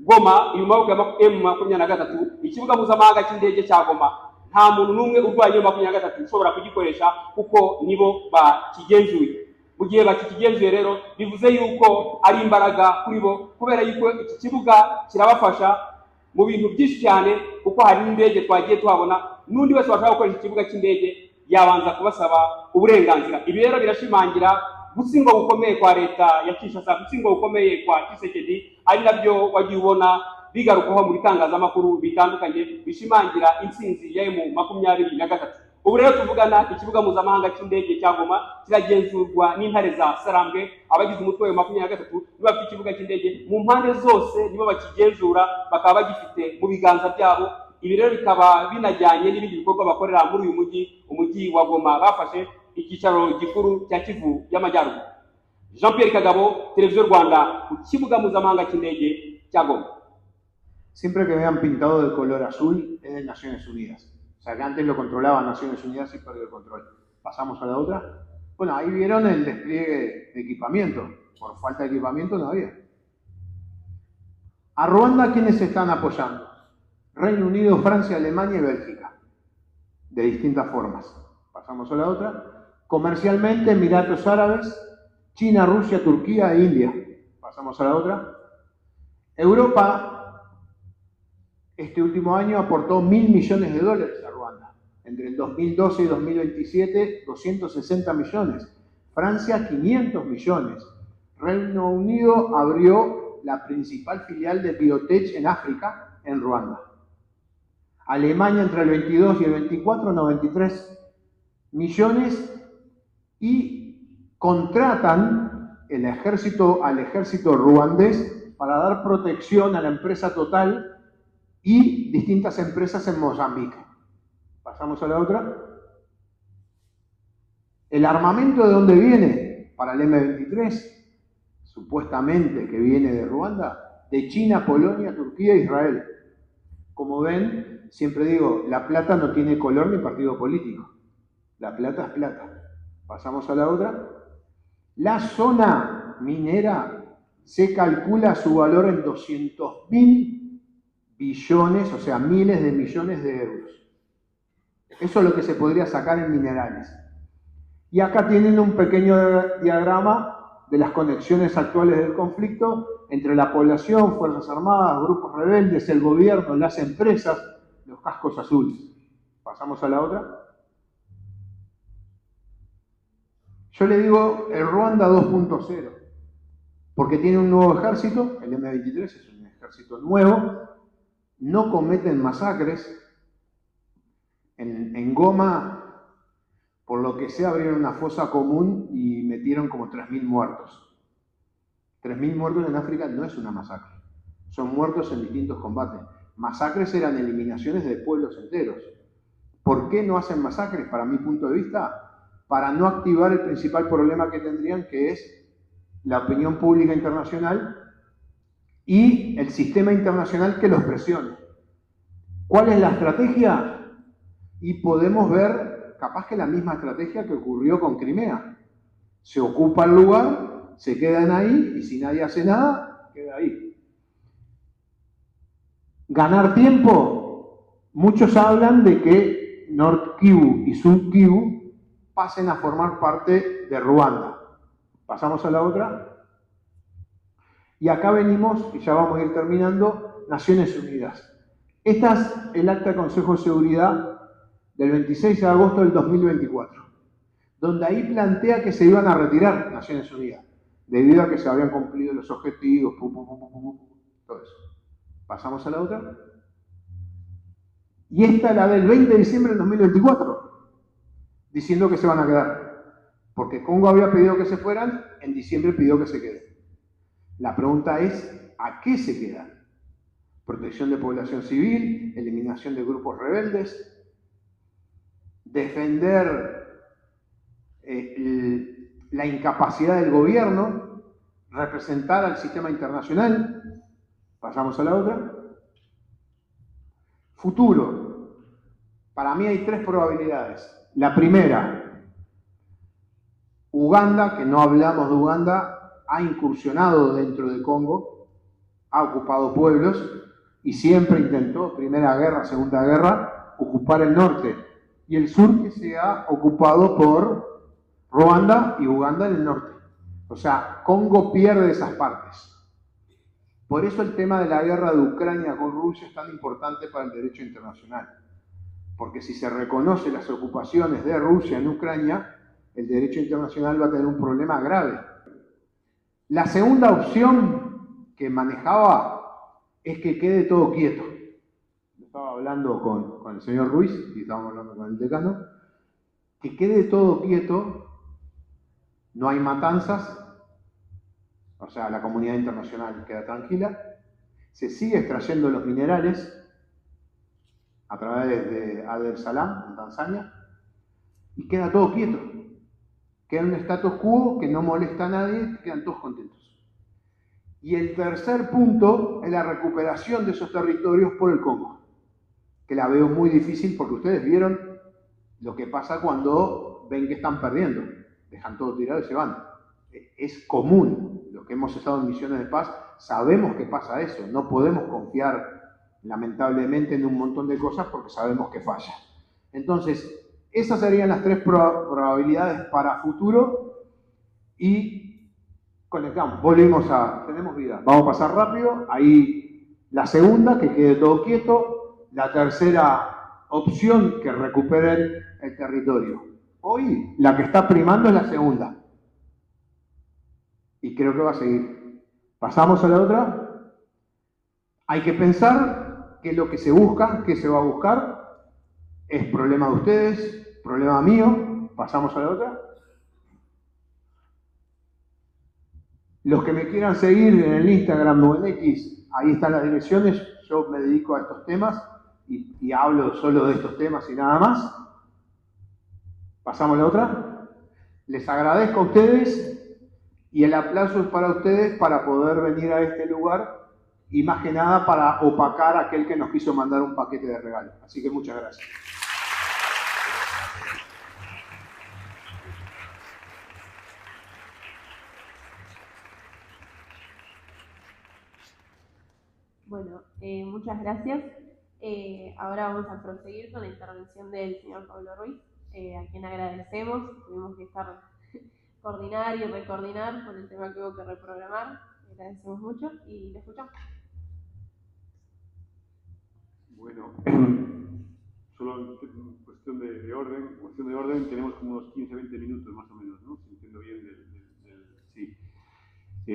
S9: Goma, uyu maboko ya M23, ikibuga mpuzamahanga cy'indege cya Goma, nta muntu n'umwe urwaye 23 ushobora kugikoresha kuko nibo bakigenzuye. Mu gihe bakigenzuye rero bivuze yuko ari imbaraga kuri bo, kubera yuko iki kibuga kirabafasha mu bintu byinshi cyane, kuko hari n'indege twagiye tuhabona, n'undi wese washaka gukoresha ikibuga cy'indege yabanza kubasaba uburenganzira. Ibi rero birashimangira gutsindwa gukomeye kwa leta ya Kinshasa, gutsindwa gukomeye kwa Tshisekedi, ari nabyo wagiye ubona bigarukaho mu bitangazamakuru bitandukanye bishimangira intsinzi ya M23. Ubu rero tuvugana ikibuga mpuzamahanga cy'indege cya Goma kiragenzurwa n'intare za Sarambwe, abagize umutwe wa 23 bafite ikibuga cy'indege mu mpande zose, nibo bakigenzura, bakaba bagifite mu biganza byabo. Ibi rero bikaba binajyanye n'ibindi bikorwa bakorera muri uyu umujyi wa Goma, bafashe icyicaro gikuru cya Kivu y'Amajyaruguru. Jean Pierre Kagabo, Televiziyo Rwanda, ku kibuga mpuzamahanga cy'indege cya Goma.
S4: Siempre que vean pintado de color azul es de Naciones Unidas. O sea, que antes lo controlaba Naciones Unidas y perdió el control. Pasamos a la otra. Bueno, ahí vieron el despliegue de equipamiento. por falta de equipamiento no había. A Ruanda, ¿quiénes se están apoyando? Reino Unido, Francia, Alemania y Bélgica, de distintas formas. Pasamos a la otra. Comercialmente, Emiratos Árabes, China, Rusia, Turquía e India. Pasamos a la otra. Europa, este último año, aportó $1.000 millones a Ruanda. Entre el 2012 y 2027, 260 millones. Francia, 500 millones. Reino Unido abrió la principal filial de Biotech en África, en Ruanda. Alemania, entre el 22 y el 24, 93 millones, y contratan al ejército ruandés para dar protección a la empresa Total y distintas empresas en Mozambique. Pasamos a la otra. ¿El armamento de dónde viene? Para el M23, supuestamente que viene de Ruanda, de China, Polonia, Turquía e Israel. Como ven, siempre digo, la plata no tiene color ni partido político. La plata es plata. Pasamos a la otra. La zona minera se calcula su valor en 200.000 billones, o sea, miles de millones de euros. Eso es lo que se podría sacar en minerales. Y acá tienen un pequeño diagrama de las conexiones actuales del conflicto entre la población, Fuerzas Armadas, grupos rebeldes, el gobierno, las empresas, los cascos azules. Pasamos a la otra. Yo le digo el Ruanda 2.0, porque tiene un nuevo ejército, el M23 es un ejército nuevo, no cometen masacres. En Goma, por lo que sea, abrieron una fosa común y metieron como 3.000 muertos. 3.000 muertos en África no es una masacre. Son muertos en distintos combates. Masacres eran eliminaciones de pueblos enteros. ¿Por qué no hacen masacres? Para mi punto de vista, para no activar el principal problema que tendrían, que es la opinión pública internacional y el sistema internacional que los presione. ¿Cuál es la estrategia? Y podemos ver, capaz que la misma estrategia que ocurrió con Crimea. Se ocupa el lugar, se quedan ahí, y si nadie hace nada, queda ahí. Ganar tiempo. Muchos hablan de que North Kivu y Sud Kivu pasen a formar parte de Ruanda. Pasamos a la otra. Y acá venimos, y ya vamos a ir terminando, Naciones Unidas. Esta es el acta del Consejo de Seguridad del 26 de agosto del 2024, donde ahí plantea que se iban a retirar Naciones Unidas, debido a que se habían cumplido los objetivos, todo eso. Pasamos a la otra. Y esta es la del 20 de diciembre del 2024, diciendo que se van a quedar. Porque Congo había pedido que se fueran, en diciembre pidió que se queden. La pregunta es, ¿a qué se quedan? Protección de población civil, eliminación de grupos rebeldes, defender la incapacidad del gobierno, representar al sistema internacional. Pasamos a la otra. Futuro. Para mí hay 3 probabilidades. La primera, Uganda, que no hablamos de Uganda, ha incursionado dentro de Congo, ha ocupado pueblos y siempre intentó, Primera Guerra, Segunda Guerra, ocupar el norte. Y el sur que se ha ocupado por Ruanda y Uganda en el norte. O sea, Congo pierde esas partes. Por eso el tema de la guerra de Ucrania con Rusia es tan importante para el derecho internacional. Porque si se reconoce las ocupaciones de Rusia en Ucrania, el derecho internacional va a tener un problema grave. La segunda opción que manejaba es que quede todo quieto. Estaba hablando con el señor Ruiz, y estábamos hablando con el decano, que quede todo quieto, no hay matanzas, o sea, la comunidad internacional queda tranquila, se sigue extrayendo los minerales a través de Dar es Salaam, en Tanzania, y queda todo quieto. Queda un status quo que no molesta a nadie, quedan todos contentos. Y el tercer punto es la recuperación de esos territorios por el Congo, que la veo muy difícil porque ustedes vieron lo que pasa cuando ven que están perdiendo. Dejan todo tirado y se van. Es común los que hemos estado en misiones de paz, sabemos que pasa eso. No podemos confiar, lamentablemente, en un montón de cosas porque sabemos que falla. Entonces, esas serían las 3 probabilidades para futuro y conectamos. Volvimos a, tenemos vida. Vamos a pasar rápido. Ahí la segunda, que quede todo quieto. La tercera opción, que recuperen el territorio. Hoy la que está primando es la segunda. Y creo que va a seguir. Pasamos a la otra. Hay que pensar qué es lo que se busca, qué se va a buscar. Es problema de ustedes, problema mío. Pasamos a la otra. Los que me quieran seguir en el Instagram o en X, ahí están las direcciones. Yo me dedico a estos temas y hablo solo de estos temas y nada más. Pasamos a la otra. Les agradezco a ustedes. Y el aplauso es para ustedes para poder venir a este lugar y más que nada para opacar a aquel que nos quiso mandar un paquete de regalo. Así que muchas gracias.
S1: Bueno, muchas gracias. Ahora vamos a proseguir con la intervención del señor Pablo Ruiz, a quien agradecemos. Tuvimos que estar coordinar y recoordinar por el tema que hubo que reprogramar. Agradecemos mucho y le escuchamos.
S7: Bueno, solo en cuestión de orden, tenemos como unos 15-20 minutos más o menos, ¿no? Si entiendo bien sí.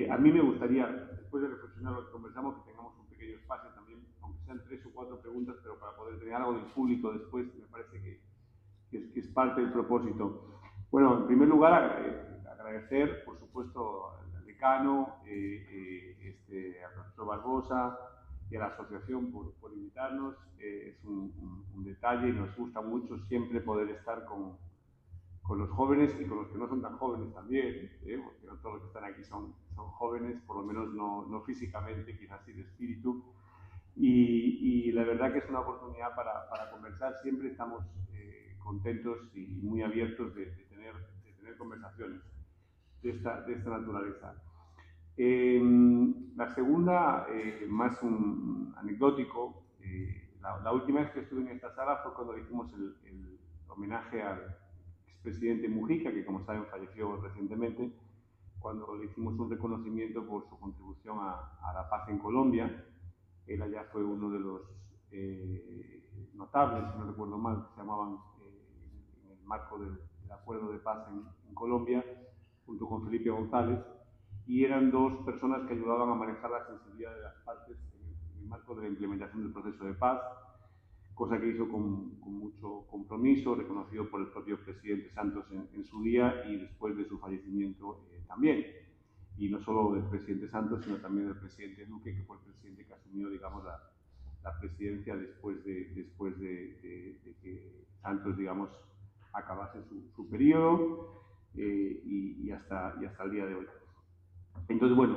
S7: A mí me gustaría, después de reflexionar lo que conversamos, que tengamos un pequeño espacio también, aunque sean 3 o 4 preguntas, pero para poder tener algo del público después, me parece que es parte del propósito. Bueno, en primer lugar, agradecer, por supuesto, al decano, al profesor Barbosa y a la asociación por invitarnos. Es un detalle y nos gusta mucho siempre poder estar con los jóvenes y con los que no son tan jóvenes también, porque no todos los que están aquí son jóvenes, por lo menos no físicamente, quizás sí de espíritu. Y la verdad que es una oportunidad para conversar. Siempre estamos contentos y muy abiertos de tener conversaciones de esta naturaleza. La segunda, más un anecdótico, la última vez que estuve en esta sala fue cuando le hicimos el homenaje al expresidente Mujica, que como saben falleció recientemente, cuando le hicimos un reconocimiento por su contribución a la paz en Colombia. Él allá fue uno de los notables, si no recuerdo mal, que se llamaban en el marco del acuerdo de paz en Colombia, junto con Felipe González, y eran 2 personas que ayudaban a manejar la sensibilidad de las partes en el marco de la implementación del proceso de paz, cosa que hizo con mucho compromiso, reconocido por el propio presidente Santos en su día y después de su fallecimiento también. Y no solo del presidente Santos, sino también del presidente Duque, que fue el presidente que asumió, digamos, la presidencia después de que Santos, digamos, acabase su periodo y hasta el día de hoy. Entonces, bueno,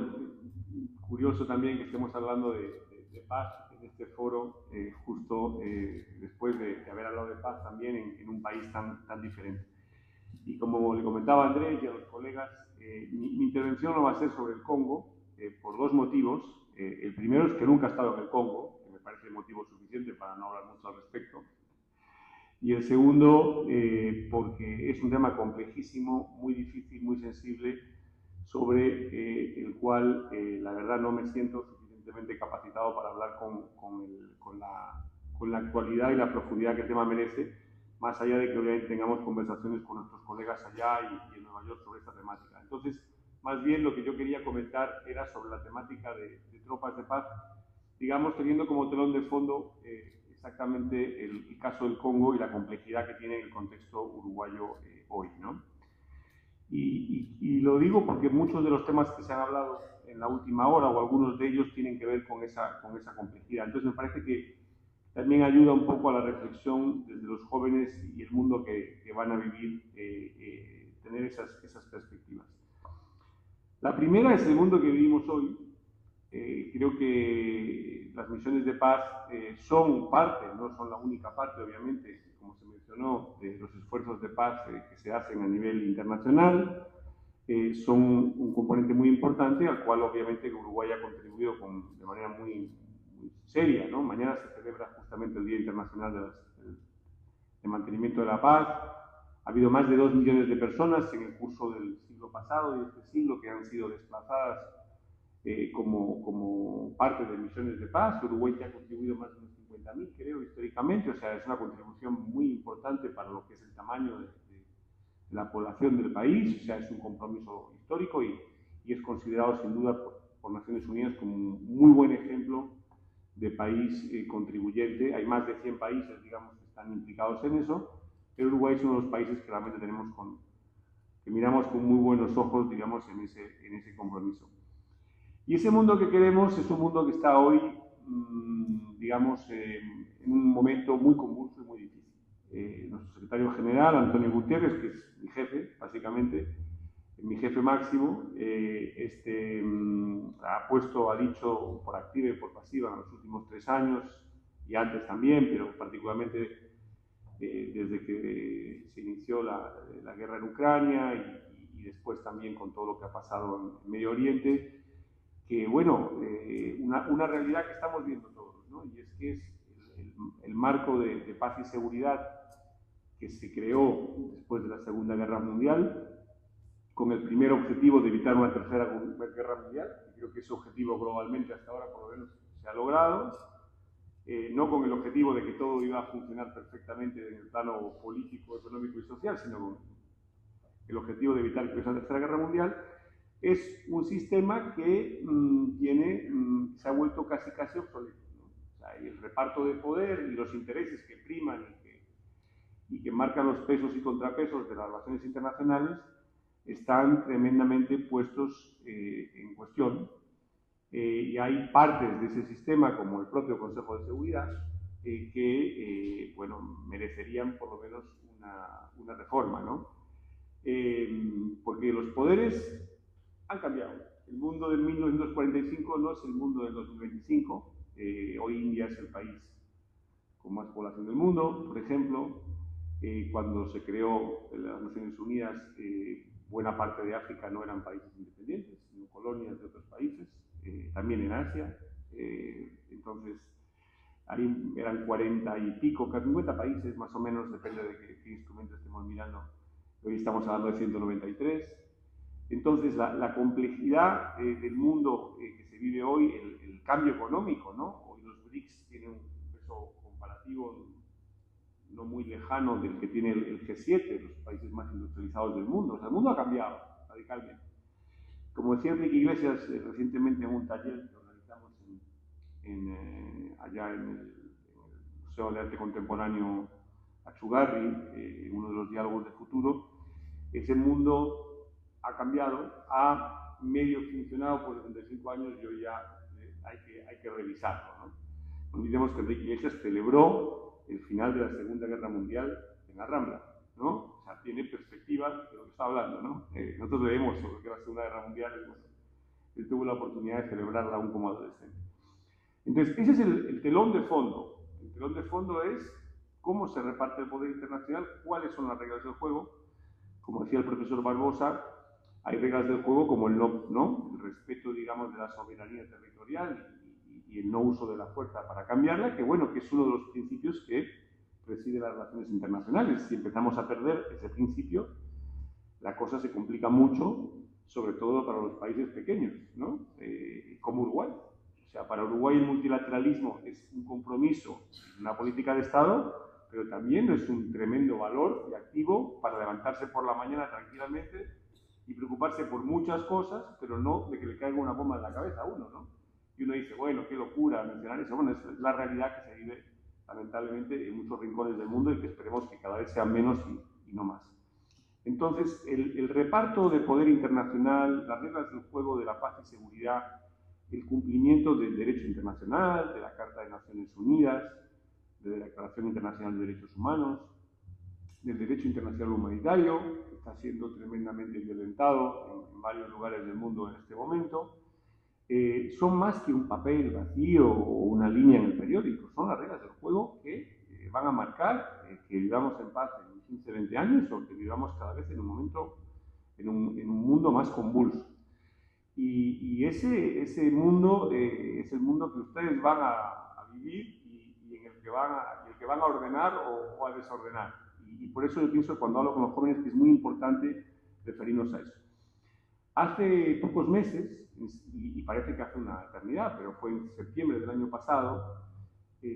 S7: curioso también que estemos hablando de paz en este foro, justo después de haber hablado de paz también en un país tan diferente. Y como le comentaba a Andrés y a los colegas, mi intervención no va a ser sobre el Congo por 2 motivos. El primero es que nunca he estado en el Congo, que me parece motivo suficiente para no hablar mucho al respecto. Y el segundo, porque es un tema complejísimo, muy difícil, muy sensible, sobre el cual la verdad no me siento suficientemente capacitado para hablar con la actualidad y la profundidad que el tema merece, más allá de que obviamente tengamos conversaciones con nuestros colegas allá y en Nueva York sobre esta temática. Entonces, más bien lo que yo quería comentar era sobre la temática de tropas de paz, digamos, teniendo como telón de fondo exactamente el caso del Congo y la complejidad que tiene el contexto uruguayo hoy, ¿no? Y lo digo porque muchos de los temas que se han hablado en la última hora o algunos de ellos tienen que ver con esa complejidad. Entonces me parece que también ayuda un poco a la reflexión desde los jóvenes y el mundo que van a vivir, tener esas perspectivas. La primera es el mundo que vivimos hoy. Creo que las misiones de paz son parte, no son la única parte, obviamente, como se mencionó, de los esfuerzos de paz que se hacen a nivel internacional.
S10: son un componente muy importante al cual obviamente Uruguay ha contribuido de manera muy seria, ¿no? Mañana se celebra justamente el Día Internacional de Mantenimiento de la Paz. Ha habido más de 2 millones de personas en el curso del siglo pasado y este siglo que han sido desplazadas como parte de misiones de paz. Uruguay ya ha contribuido más de unos 50.000, creo, históricamente, o sea, es una contribución muy importante para lo que es el tamaño de la población del país, o sea, es un compromiso histórico y es considerado sin duda por Naciones Unidas como un muy buen ejemplo de país contribuyente. Hay más de 100 países, digamos, que están implicados en eso, pero Uruguay es uno de los países que realmente que miramos con muy buenos ojos, digamos, en ese compromiso. Y ese mundo que queremos es un mundo que está hoy, digamos, en un momento muy convulso y muy difícil. Nuestro secretario general, Antonio Gutiérrez, que es mi jefe, básicamente, mi jefe máximo, ha dicho por activa y por pasiva en los últimos 3 años, y antes también, pero particularmente desde que se inició la guerra en Ucrania y después también con todo lo que ha pasado en Medio Oriente, que bueno, una realidad que estamos viendo todos, ¿no? Y es que es el marco de paz y seguridad que se creó después de la Segunda Guerra Mundial, con el primer objetivo de evitar una tercera guerra mundial, y creo que ese objetivo globalmente hasta ahora por lo menos se ha logrado, no con el objetivo de que todo iba a funcionar perfectamente en el plano político, económico y social, sino con el objetivo de evitar que hubiese una tercera guerra mundial. Es un sistema que se ha vuelto casi obsoleto, ¿no? O sea, y el reparto de poder y los intereses que priman y que marcan los pesos y contrapesos de las relaciones internacionales están tremendamente puestos en cuestión. Y hay partes de ese sistema, como el propio Consejo de Seguridad, que bueno, merecerían por lo menos una reforma, ¿no? Porque los poderes han cambiado. El mundo de 1945 no es el mundo del 2025. Hoy India es el país con más población del mundo, por ejemplo. Cuando se creó las Naciones Unidas, buena parte de África no eran países independientes, sino colonias de otros países, también en Asia. Entonces, ahí eran 40 y pico, casi 50 países, más o menos, depende de qué instrumento estemos mirando. Hoy estamos hablando de 193. Entonces, la complejidad del mundo que se vive hoy, el cambio económico, ¿no? Hoy los BRICS tienen un peso comparativo no muy lejano del que tiene el G7, los países más industrializados del mundo. O sea, el mundo ha cambiado radicalmente. Como decía Enrique Iglesias recientemente en un taller que organizamos allá en el Museo de Arte Contemporáneo Achugarri, en uno de los diálogos de futuro, ese mundo ha cambiado, ha medio funcionado por 75 años y hoy ya hay que revisarlo, ¿no? No olvidemos que Enrique Iglesias celebró el final de la Segunda Guerra Mundial en la Rambla, ¿no? O sea, tiene perspectiva de lo que está hablando, ¿no? Nosotros leemos sobre que la Segunda Guerra Mundial, y bueno, él tuvo la oportunidad de celebrarla aún como adolescente. Entonces, ese es el telón de fondo. El telón de fondo es cómo se reparte el poder internacional, cuáles son las reglas del juego. Como decía el profesor Barbosa, hay reglas del juego como el respeto, digamos, de la soberanía territorial y el no uso de la fuerza para cambiarla, que bueno, que es uno de los principios que preside las relaciones internacionales. Si empezamos a perder ese principio, la cosa se complica mucho, sobre todo para los países pequeños, ¿no? Como Uruguay. O sea, para Uruguay el multilateralismo es un compromiso, una política de Estado, pero también es un tremendo valor y activo para levantarse por la mañana tranquilamente y preocuparse por muchas cosas, pero no de que le caiga una bomba en la cabeza a uno, ¿no? Y uno dice, bueno, qué locura mencionar eso. Bueno, es la realidad que se vive, lamentablemente, en muchos rincones del mundo y que esperemos que cada vez sea menos y no más. Entonces, el reparto de poder internacional, las reglas del juego de la paz y seguridad, el cumplimiento del derecho internacional, de la Carta de Naciones Unidas, de la Declaración Internacional de Derechos Humanos, del derecho internacional humanitario, que está siendo tremendamente violentado en varios lugares del mundo en este momento, son más que un papel vacío o una línea en el periódico, son las reglas del juego que van a marcar que vivamos en paz en 15, 20 años o que vivamos cada vez en un momento en un mundo más convulso. Y ese mundo es el mundo que ustedes van a vivir y en el que van a ordenar o a desordenar. Y por eso yo pienso, cuando hablo con los jóvenes, que es muy importante referirnos a eso. Hace pocos meses, y parece que hace una eternidad, pero fue en septiembre del año pasado,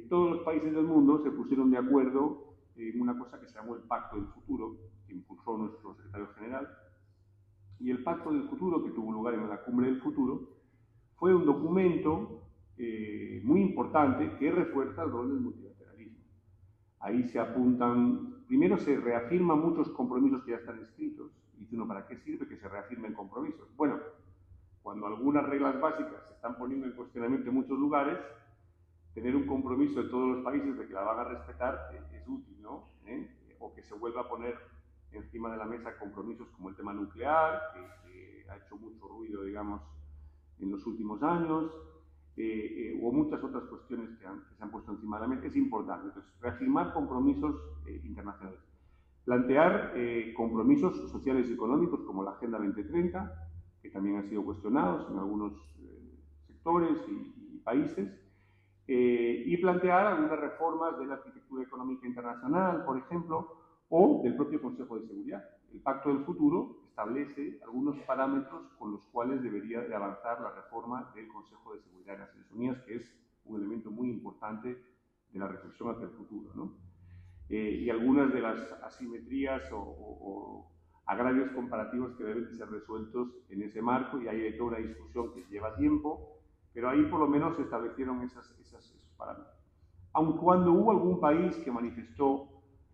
S10: todos los países del mundo se pusieron de acuerdo en una cosa que se llamó el Pacto del Futuro, que impulsó nuestro secretario general. Y el Pacto del Futuro, que tuvo lugar en la Cumbre del Futuro, fue un documento muy importante que refuerza el rol del multilateralismo. Ahí se apuntan, primero se reafirman muchos compromisos que ya están escritos. Y dice uno, ¿para qué sirve que se reafirmen compromisos? Bueno, cuando algunas reglas básicas se están poniendo en cuestionamiento en muchos lugares, tener un compromiso de todos los países de que la van a respetar es útil, ¿no? O que se vuelva a poner encima de la mesa compromisos como el tema nuclear, que ha hecho mucho ruido, digamos, en los últimos años, o muchas otras cuestiones que se han puesto encima de la mesa. Es importante. Entonces, reafirmar compromisos internacionales. Plantear compromisos sociales y económicos como la Agenda 2030, que también han sido cuestionados en algunos sectores y países, y plantear algunas reformas de la arquitectura económica internacional, por ejemplo, o del propio Consejo de Seguridad. El Pacto del Futuro establece algunos parámetros con los cuales debería de avanzar la reforma del Consejo de Seguridad de Naciones Unidas, que es un elemento muy importante de la reflexión hacia el futuro, ¿no? Y algunas de las asimetrías o agravios comparativos que deben de ser resueltos en ese marco, y ahí hay toda una discusión que lleva tiempo, pero ahí por lo menos se establecieron esos parámetros. Aun cuando hubo algún país que manifestó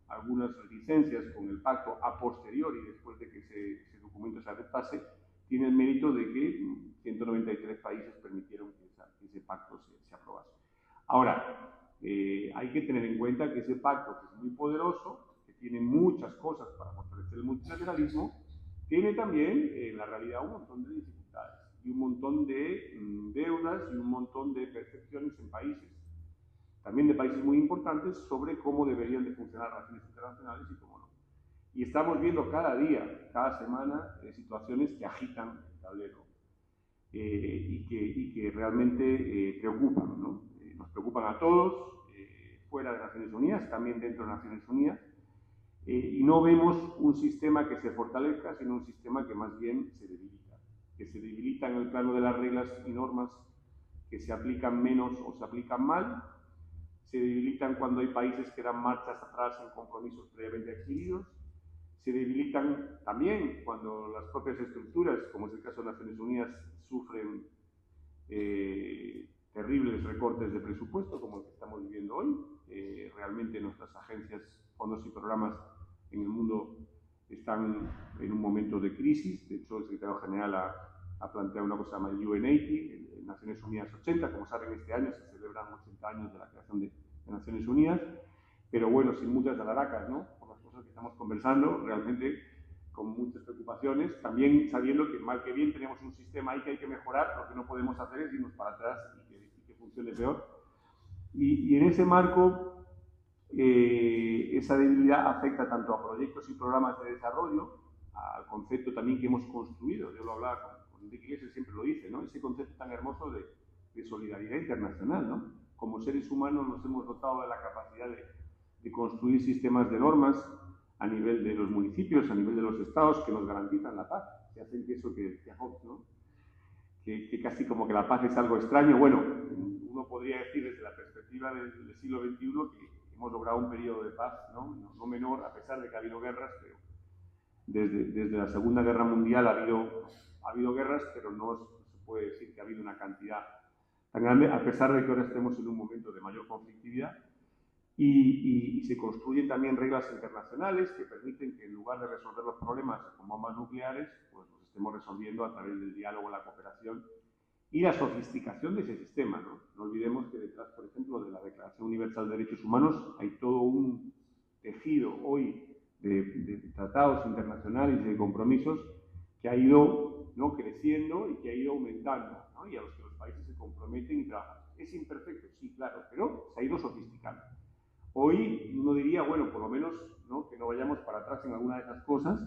S10: algunas reticencias con el pacto a posteriori, después de que ese documento se adoptase, tiene el mérito de que 193 países permitieron que ese pacto se aprobase. Ahora, hay que tener en cuenta que ese pacto, que es muy poderoso, que tiene muchas cosas para fortalecer el multilateralismo, tiene también en la realidad un montón de dificultades y un montón de deudas y un montón de percepciones en países, también de países muy importantes, sobre cómo deberían de funcionar las relaciones internacionales y cómo no. Y estamos viendo cada día, cada semana, situaciones que agitan el tablero y que realmente preocupan, ¿no? Nos preocupan a todos, fuera de Naciones Unidas, también dentro de Naciones Unidas, y no vemos un sistema que se fortalezca, sino un sistema que más bien se debilita en el plano de las reglas y normas que se aplican menos o se aplican mal, se debilitan cuando hay países que dan marchas atrás en compromisos previamente adquiridos, se debilitan también cuando las propias estructuras, como es el caso de Naciones Unidas, sufren terribles recortes de presupuesto, como el que estamos viviendo hoy. Realmente nuestras agencias, fondos y programas en el mundo están en un momento de crisis. De hecho, el secretario general ha planteado una cosa llamada el UN80, Naciones Unidas 80. Como saben, este año se celebran 80 años de la creación de Naciones Unidas, pero bueno, sin muchas alaracas, ¿no? Por las cosas que estamos conversando, realmente con muchas preocupaciones, también sabiendo que mal que bien tenemos un sistema ahí que hay que mejorar, lo que no podemos hacer es irnos para atrás y que funcione peor. Y en ese marco, esa debilidad afecta tanto a proyectos y programas de desarrollo, al concepto también que hemos construido. Yo lo hablaba con Enrique Iglesias, siempre lo dice, ¿no? Ese concepto tan hermoso de solidaridad internacional, ¿no? Como seres humanos nos hemos dotado de la capacidad de construir sistemas de normas a nivel de los municipios, a nivel de los estados, que nos garantizan la paz, que hacen que eso que decía Hobbes, ¿no? Que casi como que la paz es algo extraño. Bueno, uno podría decir desde la perspectiva del siglo XXI que hemos logrado un periodo de paz, ¿no? No menor, a pesar de que ha habido guerras, pero desde la Segunda Guerra Mundial ha habido guerras, pero no se puede decir que ha habido una cantidad tan grande, a pesar de que ahora estemos en un momento de mayor conflictividad. Y se construyen también reglas internacionales que permiten que en lugar de resolver los problemas con bombas nucleares, pues los estemos resolviendo a través del diálogo, la cooperación y la sofisticación de ese sistema, ¿no? No olvidemos que detrás, por ejemplo, de la Declaración Universal de Derechos Humanos hay todo un tejido hoy de tratados internacionales y de compromisos que ha ido, ¿no?, creciendo y que ha ido aumentando, ¿no? Y a los que los países se comprometen y trabajan. ¿Es imperfecto? Sí, claro, pero se ha ido sofisticando. Hoy uno diría, bueno, por lo menos, ¿no?, que no vayamos para atrás en alguna de esas cosas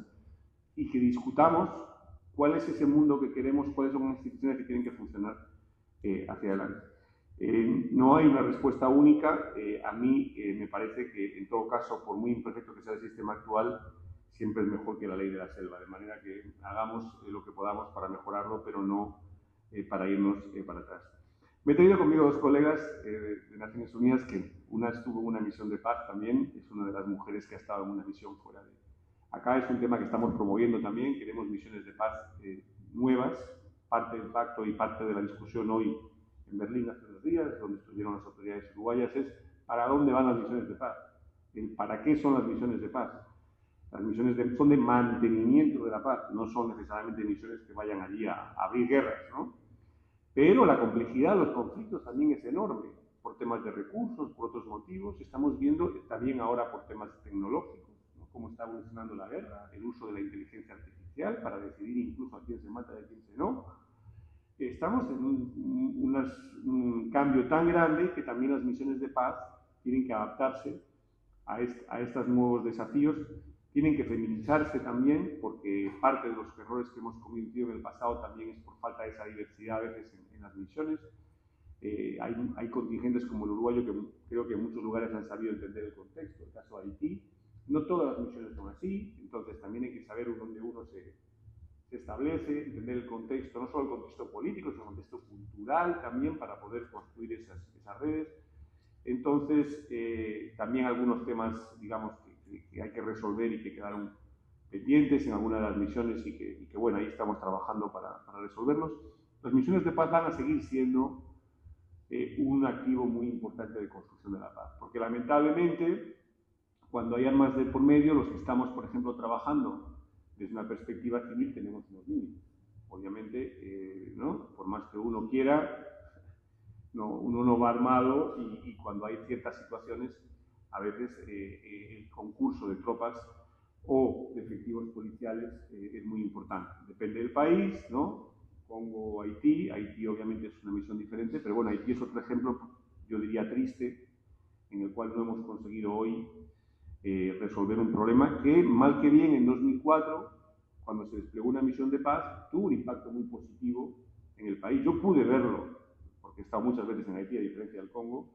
S10: y que discutamos cuál es ese mundo que queremos, cuáles son las instituciones que tienen que funcionar hacia adelante. No hay una respuesta única. A mí me parece que, en todo caso, por muy imperfecto que sea el sistema actual, siempre es mejor que la ley de la selva, de manera que hagamos lo que podamos para mejorarlo, pero no para irnos para atrás. Me he traído conmigo dos colegas de Naciones Unidas, que una estuvo en una misión de paz también, es una de las mujeres que ha estado en una misión fuera de... Acá es un tema que estamos promoviendo también, queremos misiones de paz nuevas, parte del pacto y parte de la discusión hoy en Berlín hace unos días, donde estuvieron las autoridades uruguayas, es para dónde van las misiones de paz, para qué son las misiones de paz. Las misiones son de mantenimiento de la paz, no son necesariamente misiones que vayan allí a abrir guerras, ¿no? Pero la complejidad de los conflictos también es enorme, por temas de recursos, por otros motivos. Estamos viendo también ahora por temas tecnológicos, ¿no? Cómo está evolucionando la guerra, el uso de la inteligencia artificial para decidir incluso a quién se mata y a quién se no. Estamos en un cambio tan grande que también las misiones de paz tienen que adaptarse a estos nuevos desafíos, tienen que feminizarse también, porque parte de los errores que hemos cometido en el pasado también es por falta de esa diversidad a veces en las misiones. Hay contingentes como el uruguayo que creo que en muchos lugares han sabido entender el contexto, el caso de Haití. No todas las misiones son así, entonces también hay que saber dónde uno se establece, entender el contexto, no solo el contexto político, sino el contexto cultural también para poder construir esas redes. Entonces, también algunos temas, digamos, que hay que resolver y que quedaron pendientes en alguna de las misiones y que bueno, ahí estamos trabajando para resolverlos. Las misiones de paz van a seguir siendo un activo muy importante de construcción de la paz, porque lamentablemente, cuando hay armas de por medio, los que estamos, por ejemplo, trabajando desde una perspectiva civil, tenemos unos límites. Obviamente, ¿no? Por más que uno quiera, uno no va armado y cuando hay ciertas situaciones, a veces el concurso de tropas o de efectivos policiales es muy importante. Depende del país, ¿no? Congo, Haití obviamente es una misión diferente, pero bueno, Haití es otro ejemplo, yo diría triste, en el cual no hemos conseguido hoy resolver un problema que, mal que bien, en 2004, cuando se desplegó una misión de paz, tuvo un impacto muy positivo en el país. Yo pude verlo, porque he estado muchas veces en Haití, a diferencia del Congo,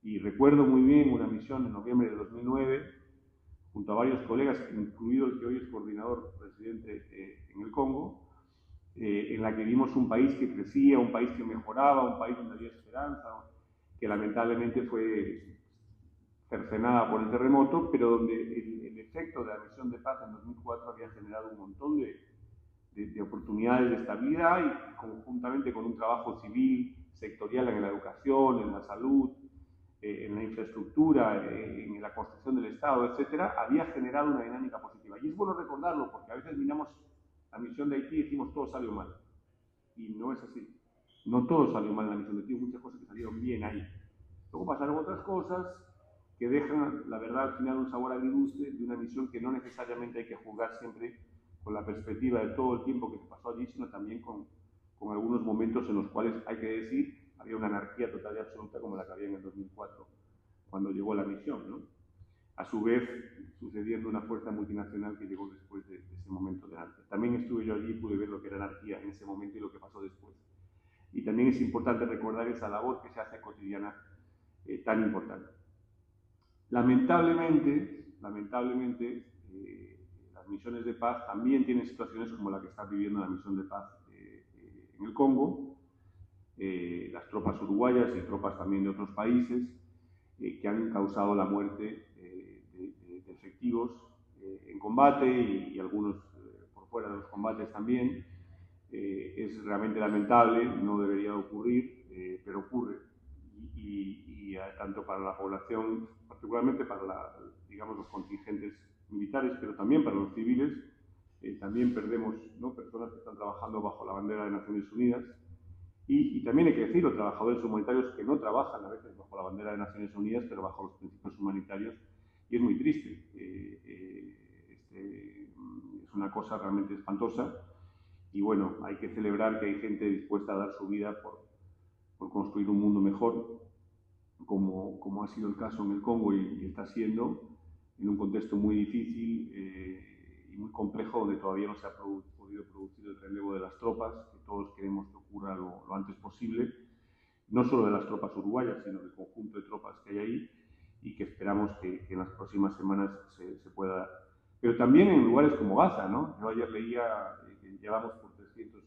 S10: y recuerdo muy bien una misión en noviembre de 2009, junto a varios colegas, incluido el que hoy es coordinador residente en el Congo, en la que vimos un país que crecía, un país que mejoraba, un país donde había esperanza, que lamentablemente fue cercenada por el terremoto, pero donde el efecto de la misión de paz en 2004 había generado un montón de oportunidades de estabilidad y conjuntamente con un trabajo civil sectorial en la educación, en la salud, en la infraestructura, en la construcción del Estado, etcétera, había generado una dinámica positiva. Y es bueno recordarlo porque a veces miramos la misión de Haití y decimos todo salió mal. Y no es así. No todo salió mal en la misión de Haití, hubo muchas cosas que salieron bien ahí. Luego pasaron otras cosas que dejan, la verdad, al final un sabor agridulce de una misión que no necesariamente hay que juzgar siempre con la perspectiva de todo el tiempo que se pasó allí, sino también con algunos momentos en los cuales, hay que decir, había una anarquía total y absoluta como la que había en el 2004, cuando llegó la misión, ¿no? A su vez, sucediendo una fuerza multinacional que llegó después de ese momento de anarquía. También estuve yo allí y pude ver lo que era anarquía en ese momento y lo que pasó después. Y también es importante recordar esa labor que se hace cotidiana tan importante. Lamentablemente, las misiones de paz también tienen situaciones como la que está viviendo la misión de paz en el Congo, las tropas uruguayas y tropas también de otros países que han causado la muerte de efectivos en combate y algunos por fuera de los combates también. Es realmente lamentable, no debería ocurrir, pero ocurre. Y tanto para la población, particularmente para digamos, los contingentes militares, pero también para los civiles, también perdemos, ¿no?, personas que están trabajando bajo la bandera de Naciones Unidas. Y también hay que decirlo, trabajadores humanitarios que no trabajan a veces bajo la bandera de Naciones Unidas, pero bajo los principios humanitarios, y es muy triste. Es una cosa realmente espantosa, y bueno, hay que celebrar que hay gente dispuesta a dar su vida por construir un mundo mejor, como ha sido el caso en el Congo y está siendo, en un contexto muy difícil muy complejo, donde todavía no se ha podido producir el relevo de las tropas, que todos queremos que ocurra lo antes posible, no solo de las tropas uruguayas, sino del conjunto de tropas que hay ahí, y que esperamos que en las próximas semanas se pueda dar. Pero también en lugares como Gaza, ¿no? Yo ayer leía que llevamos por 300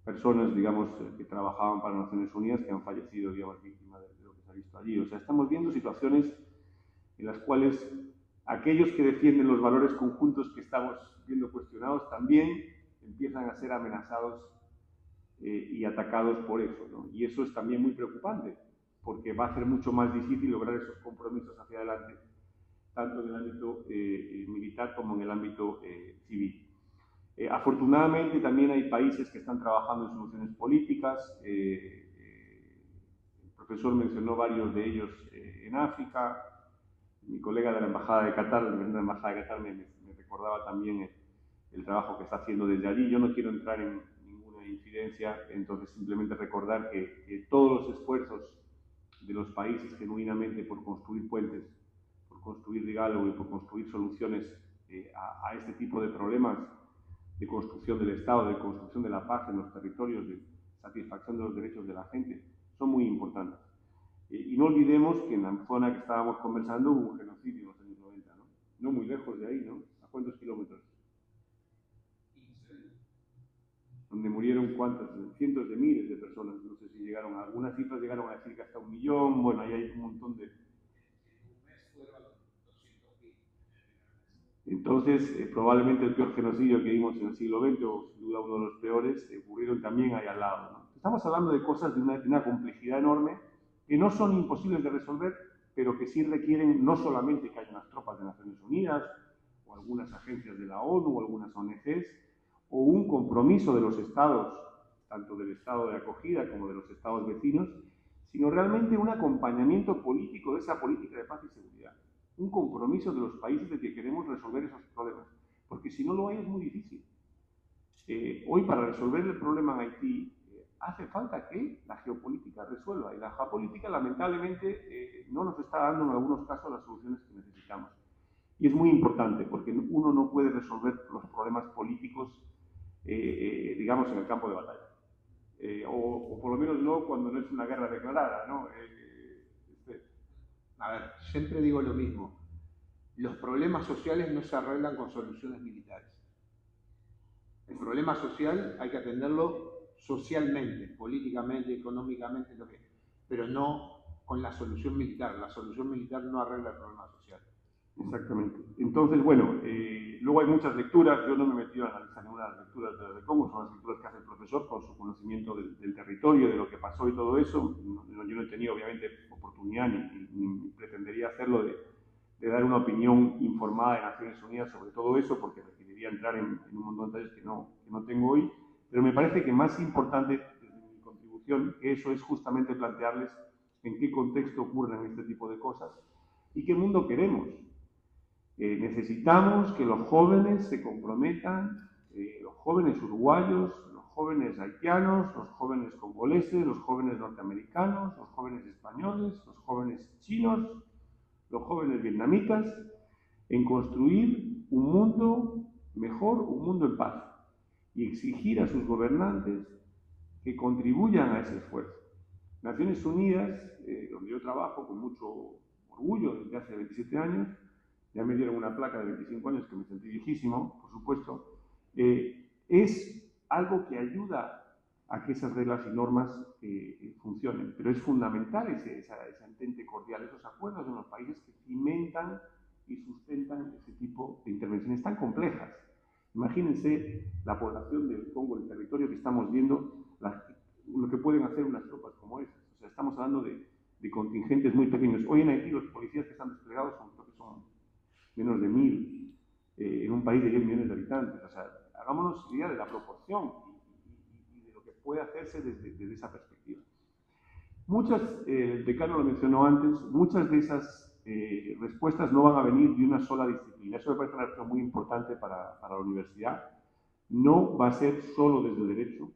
S10: personas, digamos, que trabajaban para Naciones Unidas que han fallecido, digamos, víctimas de lo que se ha visto allí. O sea, estamos viendo situaciones en las cuales aquellos que defienden los valores conjuntos que estamos viendo cuestionados también empiezan a ser amenazados y atacados por eso, ¿no? Y eso es también muy preocupante, porque va a ser mucho más difícil lograr esos compromisos hacia adelante, tanto en el ámbito militar como en el ámbito civil. Afortunadamente también hay países que están trabajando en soluciones políticas. El profesor mencionó varios de ellos en África. Mi colega de la Embajada de Qatar, me recordaba también el trabajo que está haciendo desde allí. Yo no quiero entrar en ninguna incidencia, entonces simplemente recordar que todos los esfuerzos de los países genuinamente por construir puentes, por construir diálogo y por construir soluciones a este tipo de problemas de construcción del Estado, de construcción de la paz en los territorios, de satisfacción de los derechos de la gente, son muy importantes. Y no olvidemos que en la zona que estábamos conversando hubo un genocidio en los años 90, ¿no? No muy lejos de ahí, ¿no? ¿A cuántos kilómetros? 15. Donde murieron cuántas, cientos de miles de personas, no sé si llegaron a algunas cifras, llegaron a decir que hasta 1 millón, bueno, ahí hay un montón de... Entonces, probablemente el peor genocidio que vimos en el siglo XX, o sin duda uno de los peores, ocurrieron también ahí al lado, ¿no? Estamos hablando de cosas de una complejidad enorme, que no son imposibles de resolver, pero que sí requieren no solamente que haya unas tropas de Naciones Unidas, o algunas agencias de la ONU, o algunas ONGs, o un compromiso de los estados, tanto del estado de acogida como de los estados vecinos, sino realmente un acompañamiento político de esa política de paz y seguridad. Un compromiso de los países de que queremos resolver esos problemas, porque si no lo hay es muy difícil. Hoy para resolver el problema en Haití hace falta que la geopolítica resuelva, y la geopolítica lamentablemente no nos está dando en algunos casos las soluciones que necesitamos. Y es muy importante, porque uno no puede resolver los problemas políticos, digamos, en el campo de batalla. O por lo menos no cuando no es una guerra declarada, ¿no?
S4: A ver, siempre digo lo mismo. Los problemas sociales no se arreglan con soluciones militares. El problema social hay que atenderlo socialmente, políticamente, económicamente, pero no con la solución militar. La solución militar no arregla el problema social.
S10: Exactamente. Entonces, bueno, luego hay muchas lecturas. Yo no me he metido a analizar ninguna de las lecturas de Congo, son las lecturas que hace el profesor por su conocimiento del territorio, de lo que pasó y todo eso. Yo no he tenido, obviamente, oportunidad ni pretendería hacerlo de dar una opinión informada de Naciones Unidas sobre todo eso, porque requeriría entrar en un montón de detalles que no tengo hoy. Pero me parece que más importante, desde mi contribución, eso es justamente plantearles en qué contexto ocurren este tipo de cosas y qué mundo queremos. Necesitamos que los jóvenes se comprometan, los jóvenes uruguayos, los jóvenes haitianos, los jóvenes congoleses, los jóvenes norteamericanos, los jóvenes españoles, los jóvenes chinos, los jóvenes vietnamitas, en construir un mundo mejor, un mundo en paz, y exigir a sus gobernantes que contribuyan a ese esfuerzo. Naciones Unidas, donde yo trabajo con mucho orgullo desde hace 27 años, ya me dieron una placa de 25 años que me sentí viejísimo, por supuesto, es algo que ayuda a que esas reglas y normas funcionen, pero es fundamental ese entente cordial, esos acuerdos en los países que cimentan y sustentan ese tipo de intervenciones tan complejas. Imagínense la población del Congo, el territorio que estamos viendo, lo que pueden hacer unas tropas como esas. O sea, estamos hablando de contingentes muy pequeños. Hoy en Haití los policías que están desplegados son menos de 1000 en un país de 10 millones de habitantes. O sea, hagámonos idea de la proporción y de lo que puede hacerse desde esa perspectiva. El decano lo mencionó antes, muchas de esas respuestas no van a venir de una sola disciplina. Eso me parece una cosa muy importante para la universidad. No va a ser solo desde el derecho,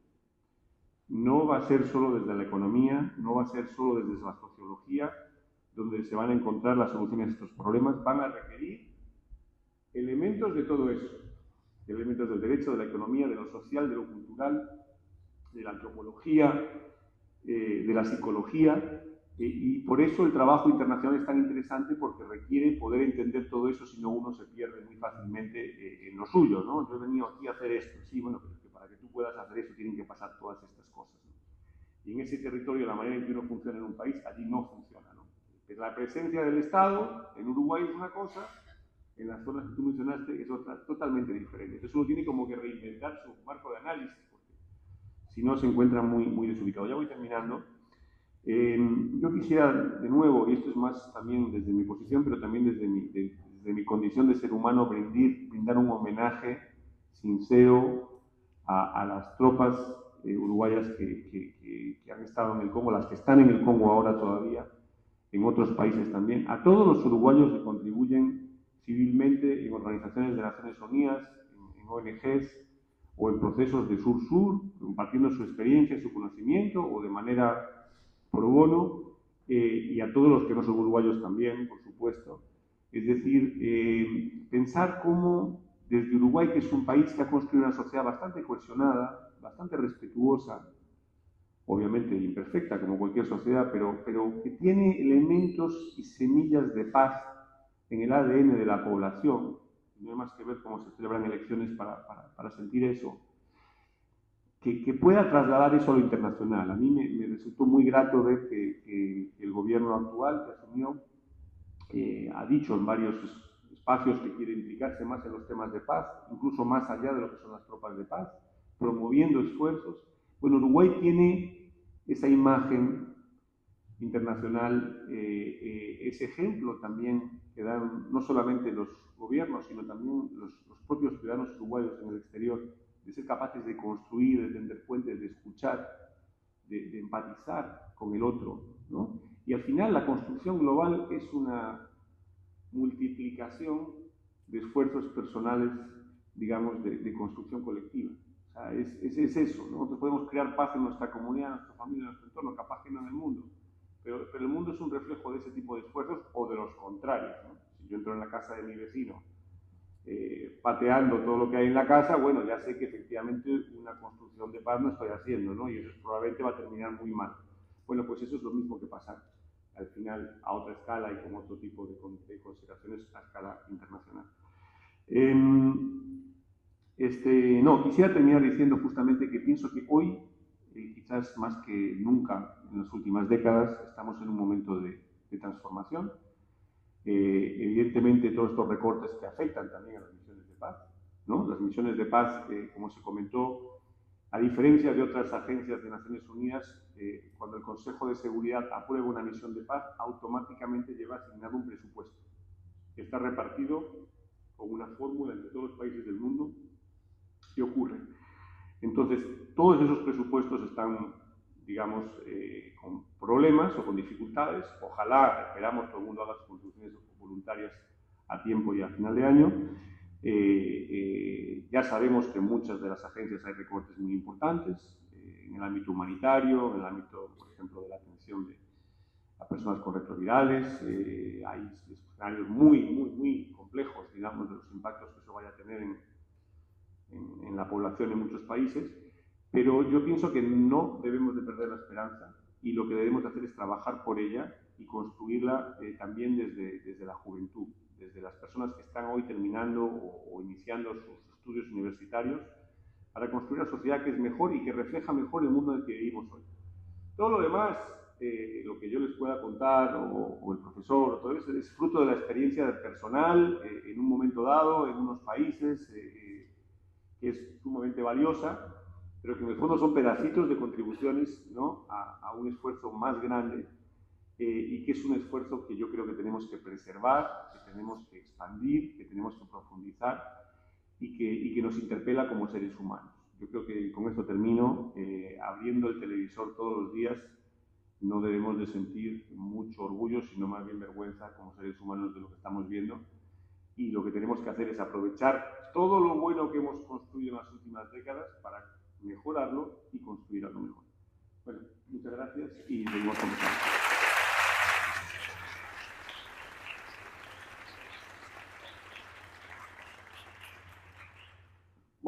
S10: no va a ser solo desde la economía, no va a ser solo desde la sociología, donde se van a encontrar las soluciones a estos problemas. Van a requerir elementos de todo eso, elementos del derecho, de la economía, de lo social, de lo cultural, de la antropología, de la psicología, y por eso el trabajo internacional es tan interesante, porque requiere poder entender todo eso, si no uno se pierde muy fácilmente en lo suyo, ¿no? Yo he venido aquí a hacer esto, sí, bueno, pero es que para que tú puedas hacer eso tienen que pasar todas estas cosas, ¿no? Y en ese territorio, la manera en que uno funciona en un país, allí no funciona, ¿no? La presencia del Estado en Uruguay es una cosa, en las zonas que tú mencionaste es otra, totalmente diferente. Entonces uno tiene como que reinventar su marco de análisis, porque si no se encuentra muy desubicado. Ya voy terminando. Yo quisiera, de nuevo, y esto es más también desde mi posición, pero también desde mi condición de ser humano, brindar un homenaje sincero a las tropas uruguayas que han estado en el Congo, las que están en el Congo ahora todavía, en otros países también, a todos los uruguayos que contribuyen civilmente en organizaciones de Naciones Unidas, en ONGs o en procesos de sur-sur, compartiendo su experiencia, su conocimiento o de manera pro bono, y a todos los que no son uruguayos también, por supuesto. Es decir, pensar cómo desde Uruguay, que es un país que ha construido una sociedad bastante cohesionada, bastante respetuosa, obviamente imperfecta como cualquier sociedad, pero que tiene elementos y semillas de paz en el ADN de la población. No hay más que ver cómo se celebran elecciones para sentir eso. Que pueda trasladar eso a lo internacional. A mí me resultó muy grato ver que el gobierno actual que asumió ha dicho en varios espacios que quiere implicarse más en los temas de paz, incluso más allá de lo que son las tropas de paz, promoviendo esfuerzos. Bueno, Uruguay tiene esa imagen internacional, ese ejemplo también que dan no solamente los gobiernos, sino también los propios ciudadanos uruguayos en el exterior, de ser capaces de construir, de tender puentes, de escuchar, de empatizar con el otro, ¿no? Y al final la construcción global es una multiplicación de esfuerzos personales, digamos, de construcción colectiva. O sea, es eso, ¿no? Nosotros podemos crear paz en nuestra comunidad, en nuestra familia, en nuestro entorno, capaz que no en el mundo, pero el mundo es un reflejo de ese tipo de esfuerzos o de los contrarios, ¿no? Si yo entro en la casa de mi vecino pateando todo lo que hay en la casa, bueno, ya sé que efectivamente una construcción de paz no estoy haciendo, ¿no? Y eso probablemente va a terminar muy mal. Bueno, pues eso es lo mismo que pasa al final a otra escala y con otro tipo de consideraciones a escala internacional. Quisiera terminar diciendo justamente que pienso que hoy, quizás más que nunca en las últimas décadas, estamos en un momento de transformación. Evidentemente todos estos recortes que afectan también a las misiones de paz, ¿no? Las misiones de paz, como se comentó, a diferencia de otras agencias de Naciones Unidas, cuando el Consejo de Seguridad aprueba una misión de paz, automáticamente lleva asignado un presupuesto que está repartido con una fórmula entre todos los países del mundo. ¿Qué ocurre? Entonces, todos esos presupuestos están, digamos, con problemas o con dificultades. Ojalá, esperamos, todo el mundo haga sus contribuciones voluntarias a tiempo y a final de año. Ya sabemos que en muchas de las agencias hay recortes muy importantes, en el ámbito humanitario, en el ámbito, por ejemplo, de la atención a personas con retrovirales. Hay escenarios muy complejos, digamos, de los impactos que eso vaya a tener en la población en muchos países. Pero yo pienso que no debemos de perder la esperanza y lo que debemos de hacer es trabajar por ella y construirla también desde la juventud, desde las personas que están hoy terminando o iniciando sus estudios universitarios, para construir una sociedad que es mejor y que refleja mejor el mundo en el que vivimos hoy. Todo lo demás, lo que yo les pueda contar, o el profesor, o todo eso, es fruto de la experiencia personal en un momento dado, en unos países, que es sumamente valiosa, pero que en el fondo son pedacitos de contribuciones, ¿no?, a un esfuerzo más grande, y que es un esfuerzo que yo creo que tenemos que preservar, que tenemos que expandir, que tenemos que profundizar y que nos interpela como seres humanos. Yo creo que con esto termino. Abriendo el televisor todos los días, no debemos de sentir mucho orgullo, sino más bien vergüenza como seres humanos de lo que estamos viendo. Y lo que tenemos que hacer es aprovechar todo lo bueno que hemos construido en las últimas décadas para mejorarlo y construir algo mejor. Bueno, muchas gracias y seguimos conversando.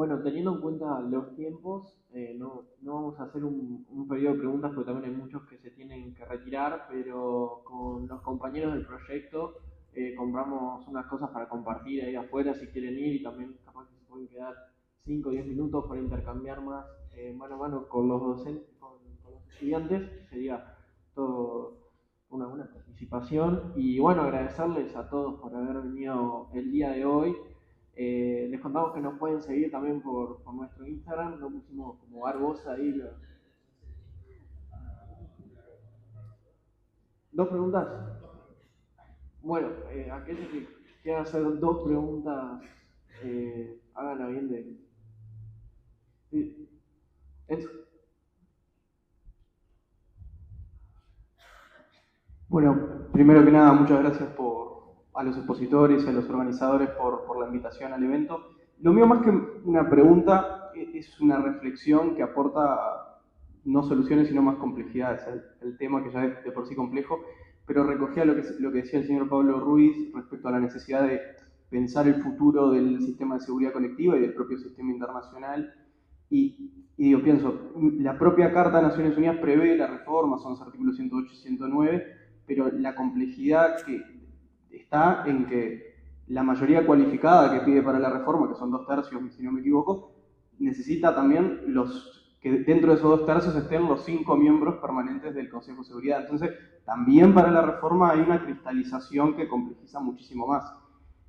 S2: bueno, teniendo en cuenta los tiempos, no vamos a hacer un periodo de preguntas porque también hay muchos que se tienen que retirar, pero con los compañeros del proyecto compramos unas cosas para compartir ahí afuera si quieren ir, y también capaz que se pueden quedar 5 o 10 minutos para intercambiar más mano a mano con los docentes, con los estudiantes. Sería todo una buena participación. Y bueno, agradecerles a todos por haber venido el día de hoy. Les contamos que nos pueden seguir también por nuestro Instagram. Lo pusimos como Barbosa ahí. ¿Dos preguntas? Bueno, aquellos que quieran hacer dos preguntas, háganla bien de... Sí. Enzo.
S11: Bueno, primero que nada, muchas gracias a los expositores y a los organizadores por la invitación al evento. Lo mío, más que una pregunta, es una reflexión que aporta no soluciones sino más complejidades al tema, que ya es de por sí complejo, pero recogía lo que decía el señor Pablo Ruiz respecto a la necesidad de pensar el futuro del sistema de seguridad colectiva y del propio sistema internacional. Y yo pienso, la propia Carta de Naciones Unidas prevé la reforma, son los artículos 108 y 109, pero la complejidad que está en que la mayoría cualificada que pide para la reforma, que son 2/3, si no me equivoco, necesita también que dentro de esos 2/3 estén los 5 miembros permanentes del Consejo de Seguridad. Entonces, también para la reforma hay una cristalización que complejiza muchísimo más.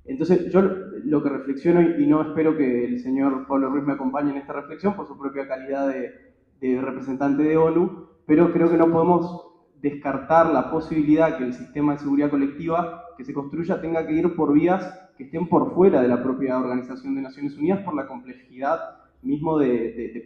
S11: Entonces, yo lo que reflexiono, y no espero que el señor Pablo Ruiz me acompañe en esta reflexión por su propia calidad de representante de ONU, pero creo que no podemos descartar la posibilidad que el sistema de seguridad colectiva que se construya tenga que ir por vías que estén por fuera de la propia Organización de Naciones Unidas, por la complejidad mismo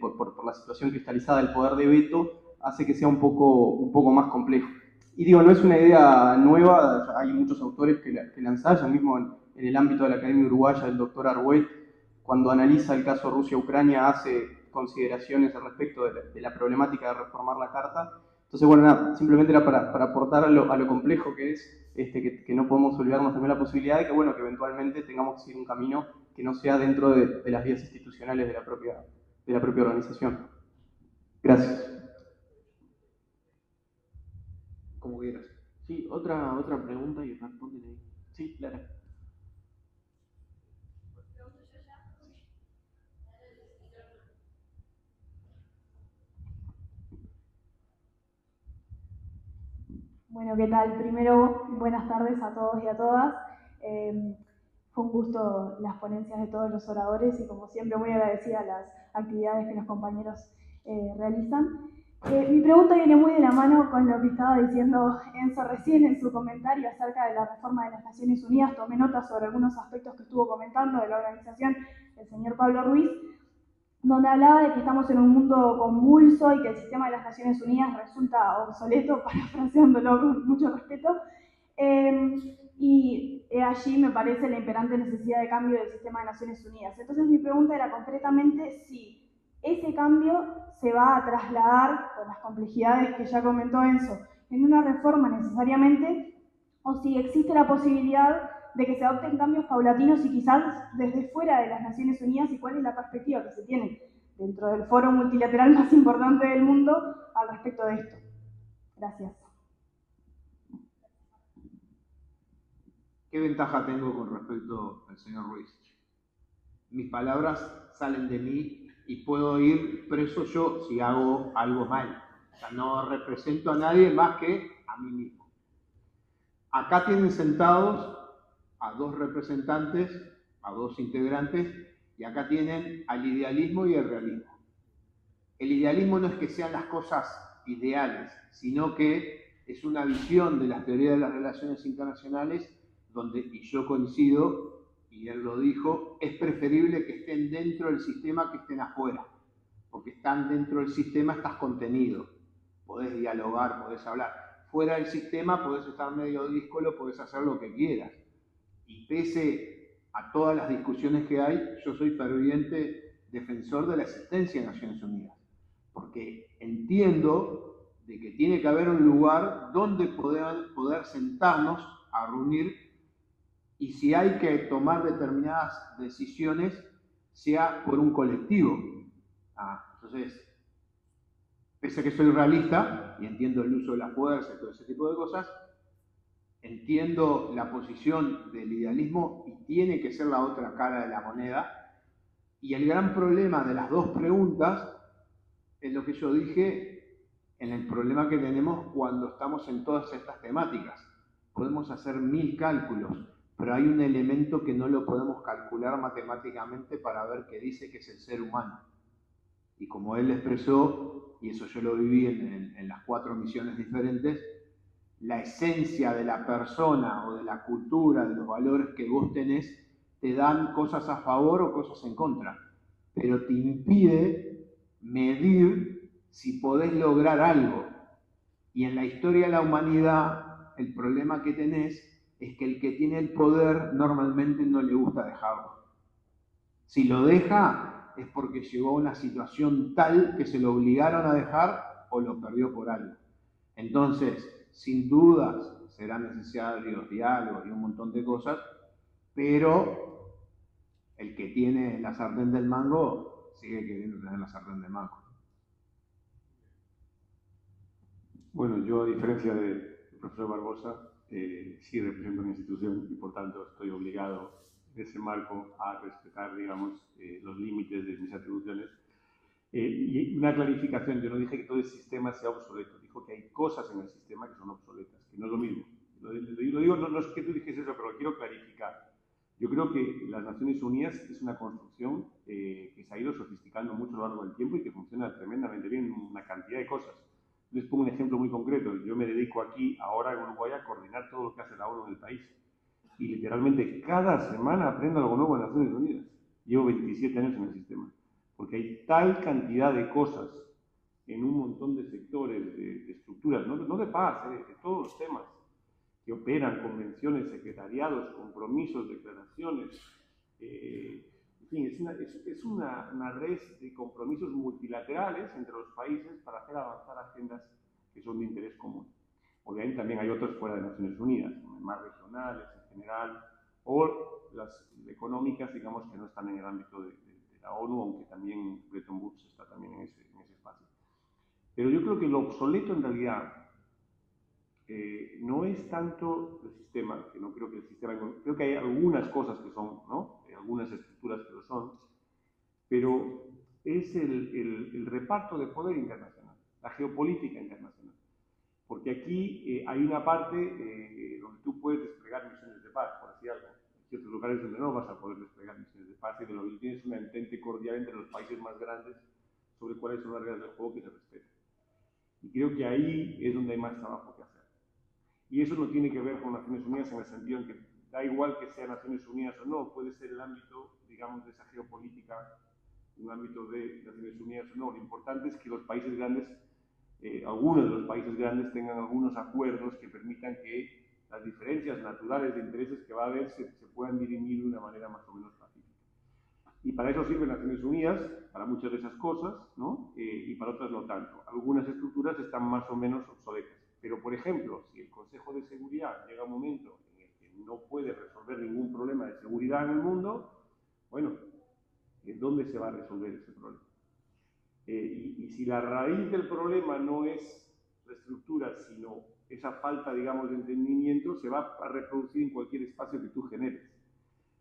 S11: por la situación cristalizada del poder de veto, hace que sea un poco más complejo. Y digo, no es una idea nueva, hay muchos autores que la ensayan, mismo en el ámbito de la Academia Uruguaya, el doctor Arguet, cuando analiza el caso Rusia-Ucrania, hace consideraciones al respecto de la problemática de reformar la Carta. Entonces, bueno, nada, simplemente era para aportar a lo complejo que es, que no podemos olvidarnos también la posibilidad de que, bueno, que eventualmente tengamos que seguir un camino que no sea dentro de las vías institucionales de la propia organización. Gracias.
S2: Como quieras. Sí, otra pregunta y responden ahí. Sí, Clara.
S12: Bueno, ¿qué tal? Primero, buenas tardes a todos y a todas. Fue un gusto las ponencias de todos los oradores y, como siempre, muy agradecida a las actividades que los compañeros realizan. Mi pregunta viene muy de la mano con lo que estaba diciendo Enzo recién en su comentario acerca de la reforma de las Naciones Unidas. Tomé nota sobre algunos aspectos que estuvo comentando de la organización el señor Pablo Ruiz, donde hablaba de que estamos en un mundo convulso y que el sistema de las Naciones Unidas resulta obsoleto, parafraseándolo con mucho respeto, y allí me parece la imperante necesidad de cambio del sistema de Naciones Unidas. Entonces mi pregunta era concretamente si ese cambio se va a trasladar, con las complejidades que ya comentó Enzo, en una reforma necesariamente, o si existe la posibilidad de que se adopten cambios paulatinos y quizás desde fuera de las Naciones Unidas, y cuál es la perspectiva que se tiene dentro del foro multilateral más importante del mundo al respecto de esto. Gracias.
S4: ¿Qué ventaja tengo con respecto al señor Ruiz? Mis palabras salen de mí y puedo ir preso yo si hago algo mal. O sea, no represento a nadie más que a mí mismo. Acá tienen sentados a dos representantes, a dos integrantes, y acá tienen al idealismo y el realismo. El idealismo no es que sean las cosas ideales, sino que es una visión de las teorías de las relaciones internacionales donde, y yo coincido, y él lo dijo, es preferible que estén dentro del sistema que estén afuera, porque están dentro del sistema, estás contenido, podés dialogar, podés hablar. Fuera del sistema podés estar medio díscolo, podés hacer lo que quieras. Y pese a todas las discusiones que hay, yo soy ferviente defensor de la existencia de Naciones Unidas, porque entiendo de que tiene que haber un lugar donde poder sentarnos a reunir, y si hay que tomar determinadas decisiones, sea por un colectivo. Entonces, pese a que soy realista y entiendo el uso de la fuerza y todo ese tipo de cosas, entiendo la posición del idealismo y tiene que ser la otra cara de la moneda. Y el gran problema de las dos preguntas es lo que yo dije en el problema que tenemos cuando estamos en todas estas temáticas. Podemos hacer 1000 cálculos, pero hay un elemento que no lo podemos calcular matemáticamente para ver qué dice que es el ser humano. Y como él expresó, y eso yo lo viví en las 4 misiones diferentes, la esencia de la persona o de la cultura, de los valores que vos tenés, te dan cosas a favor o cosas en contra, pero te impide medir si podés lograr algo. Y en la historia de la humanidad, el problema que tenés es que el que tiene el poder normalmente no le gusta dejarlo. Si lo deja es porque llegó a una situación tal que se lo obligaron a dejar o lo perdió por algo. Entonces, sin dudas, serán necesarios diálogos y un montón de cosas, pero el que tiene la sartén del mango sigue queriendo tener la sartén del mango.
S10: Bueno, yo a diferencia del profesor Barbosa, sí represento una institución y por tanto estoy obligado en ese marco a respetar, digamos, los límites de mis atribuciones. Y una clarificación, yo no dije que todo el sistema sea obsoleto, dijo que hay cosas en el sistema que son obsoletas, que no es lo mismo. Lo digo, no es que tú dijese eso, pero lo quiero clarificar. Yo creo que las Naciones Unidas es una construcción que se ha ido sofisticando mucho a lo largo del tiempo y que funciona tremendamente bien en una cantidad de cosas. Les pongo un ejemplo muy concreto. Yo me dedico aquí, ahora en Uruguay, a coordinar todo lo que hace la ONU en el país. Y literalmente cada semana aprendo algo nuevo en Naciones Unidas. Llevo 27 años en el sistema. Porque hay tal cantidad de cosas en un montón de sectores, de estructuras, no de paz, de todos los temas, que operan, convenciones, secretariados, compromisos, declaraciones. En fin, es una red de compromisos multilaterales entre los países para hacer avanzar agendas que son de interés común. Obviamente también hay otras fuera de Naciones Unidas, más regionales en general, o las económicas, digamos, que no están en el ámbito de la ONU, aunque también Bretton Woods está también en ese espacio. Pero yo creo que lo obsoleto en realidad no es tanto el sistema, que no creo que el sistema, creo que hay algunas cosas que son, ¿no? Hay algunas estructuras que lo son, pero es el reparto de poder internacional, la geopolítica internacional. Porque aquí hay una parte donde tú puedes desplegar misiones de paz, por así algo. Hay ciertos lugares donde no vas a poder desplegar misiones de paz y de lo que tienes una entente cordial entre los países más grandes sobre cuáles son las reglas del juego que se respetan. Y creo que ahí es donde hay más trabajo que hacer. Y eso no tiene que ver con Naciones Unidas en el sentido en que da igual que sea Naciones Unidas o no, puede ser el ámbito, digamos, de esa geopolítica, un ámbito de Naciones Unidas o no. Lo importante es que los países grandes, algunos de los países grandes tengan algunos acuerdos que permitan que las diferencias naturales de intereses que va a haber se puedan dirimir de una manera más o menos pacífica. Y para eso sirven Naciones Unidas, para muchas de esas cosas, ¿no? Y para otras no tanto. Algunas estructuras están más o menos obsoletas. Pero, por ejemplo, si el Consejo de Seguridad llega a un momento en el que no puede resolver ningún problema de seguridad en el mundo, bueno, ¿dónde se va a resolver ese problema? Y si la raíz del problema no es la estructura, sino esa falta, digamos, de entendimiento, se va a reproducir en cualquier espacio que tú generes.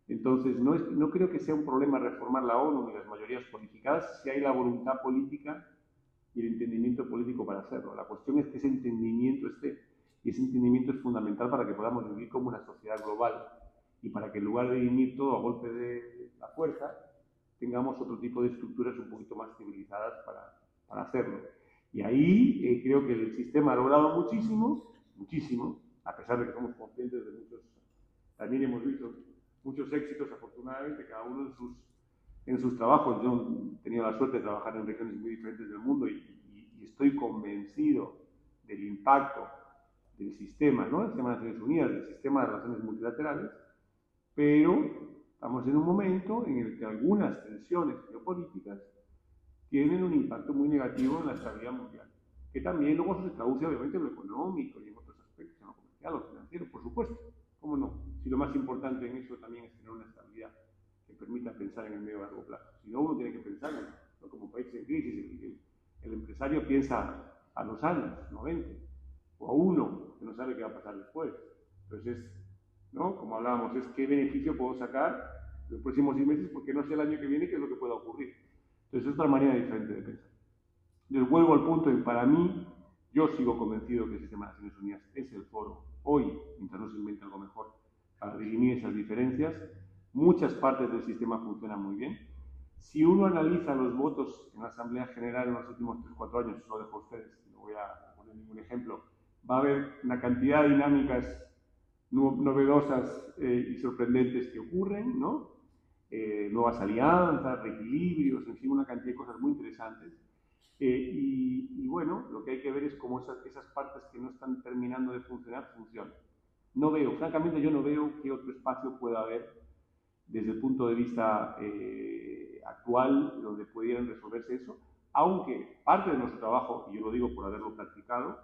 S10: Entonces, no creo que sea un problema reformar la ONU ni las mayorías cualificadas si hay la voluntad política y el entendimiento político para hacerlo. La cuestión es que ese entendimiento esté, y ese entendimiento es fundamental para que podamos vivir como una sociedad global y para que en lugar de dirimir todo a golpe de la fuerza, tengamos otro tipo de estructuras un poquito más civilizadas para hacerlo. Y ahí creo que el sistema ha logrado muchísimo, a pesar de que somos conscientes de muchos, también hemos visto muchos éxitos, afortunadamente, cada uno en sus trabajos. Yo he tenido la suerte de trabajar en regiones muy diferentes del mundo y estoy convencido del impacto del sistema, ¿no? El sistema de Naciones Unidas, del sistema de relaciones multilaterales, pero estamos en un momento en el que algunas tensiones geopolíticas tienen un impacto muy negativo en la estabilidad mundial, que también luego se traduce obviamente en lo económico y en otros aspectos, en lo comercial o financiero, por supuesto, ¿cómo no? Si lo más importante en eso también es tener una estabilidad que permita pensar en el medio y largo plazo. Si no, uno tiene que pensar, ¿no? Como países en crisis, el empresario piensa a 2 años, no 20, o a 1, que no sabe qué va a pasar después. Entonces, ¿no? Como hablábamos, es qué beneficio puedo sacar los próximos 6 meses, porque no sé el año que viene qué es lo que pueda ocurrir. Entonces, es otra manera diferente de pensar. Entonces, vuelvo al punto en, para mí, yo sigo convencido que el Sistema de Naciones Unidas es el foro, hoy, mientras no se invente algo mejor, para dirimir esas diferencias. Muchas partes del sistema funcionan muy bien. Si uno analiza los votos en la Asamblea General en los últimos 3-4 años, eso lo dejo a ustedes, no voy a poner ningún ejemplo, va a haber una cantidad de dinámicas novedosas y sorprendentes que ocurren, ¿no? Nuevas alianzas, reequilibrios, en fin, una cantidad de cosas muy interesantes. Y bueno, lo que hay que ver es cómo esas partes que no están terminando de funcionar, funcionan. No veo, francamente yo no veo qué otro espacio pueda haber desde el punto de vista actual donde pudieran resolverse eso, aunque parte de nuestro trabajo, y yo lo digo por haberlo practicado,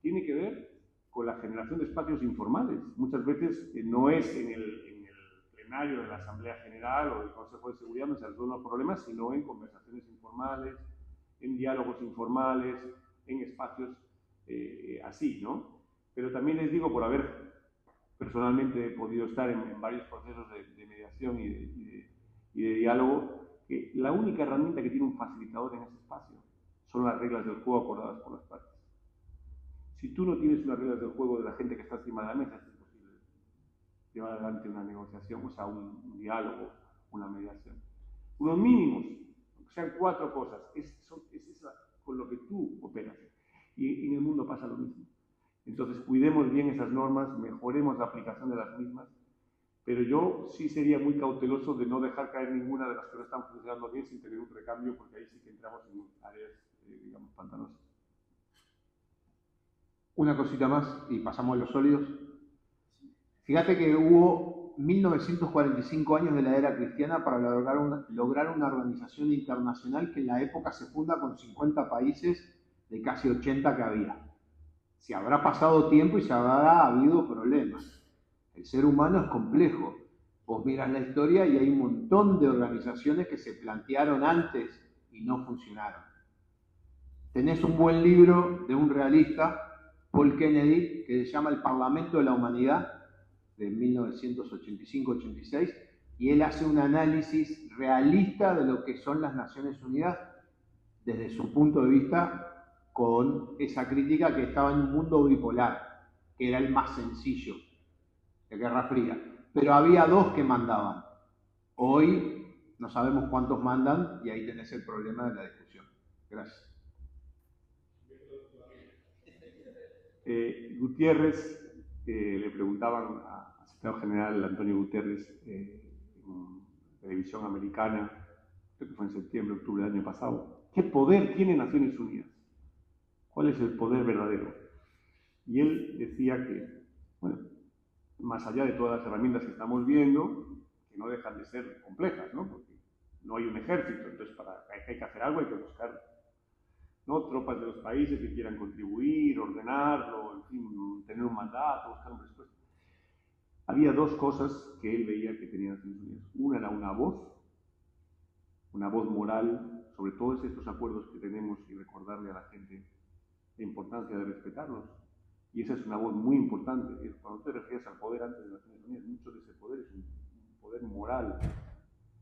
S10: tiene que ver con la generación de espacios informales. Muchas veces no es en el plenario de la Asamblea General o del Consejo de Seguridad donde se resuelven los problemas, sino en conversaciones informales, en diálogos informales, en espacios así, ¿no? Pero también les digo, por haber personalmente podido estar en varios procesos de mediación y de diálogo, que la única herramienta que tiene un facilitador en ese espacio son las reglas del juego acordadas por las partes. Si tú no tienes unas reglas del juego de la gente que está encima de la mesa, es imposible llevar adelante una negociación, o sea, un diálogo, una mediación. Unos mínimos, aunque sean 4 cosas, es con lo que tú operas. Y en el mundo pasa lo mismo. Entonces, cuidemos bien esas normas, mejoremos la aplicación de las mismas, pero yo sí sería muy cauteloso de no dejar caer ninguna de las que no están funcionando bien sin tener un recambio, porque ahí sí que entramos en áreas, digamos, pantanosas.
S4: Una cosita más y pasamos a los sólidos. Fíjate que hubo 1945 años de la era cristiana para lograr una organización internacional que en la época se funda con 50 países de casi 80 que había. Se habrá pasado tiempo y se habrá habido problemas. El ser humano es complejo. Vos miras la historia y hay un montón de organizaciones que se plantearon antes y no funcionaron. Tenés un buen libro de un realista, Paul Kennedy, que se llama El Parlamento de la Humanidad, de 1985-86, y él hace un análisis realista de lo que son las Naciones Unidas desde su punto de vista, con esa crítica que estaba en un mundo bipolar, que era el más sencillo, de Guerra Fría. Pero había 2 que mandaban. Hoy no sabemos cuántos mandan y ahí tenés el problema de la discusión. Gracias.
S10: Gutiérrez, le preguntaban al secretario general Antonio Guterres en televisión americana, creo que fue en septiembre, octubre del año pasado, ¿qué poder tiene Naciones Unidas? ¿Cuál es el poder verdadero? Y él decía que, bueno, más allá de todas las herramientas que estamos viendo, que no dejan de ser complejas, ¿no? Porque no hay un ejército, entonces para que hay que hacer algo hay que buscar, ¿no? Tropas de los países que quieran contribuir, ordenarlo, en fin, tener un mandato, buscar un presupuesto. Había 2 cosas que él veía que tenían Naciones Unidas. Una era una voz moral sobre todos estos acuerdos que tenemos y recordarle a la gente la importancia de respetarlos. Y esa es una voz muy importante. Cuando te refieres al poder antes de las Naciones Unidas, mucho de ese poder es un poder moral,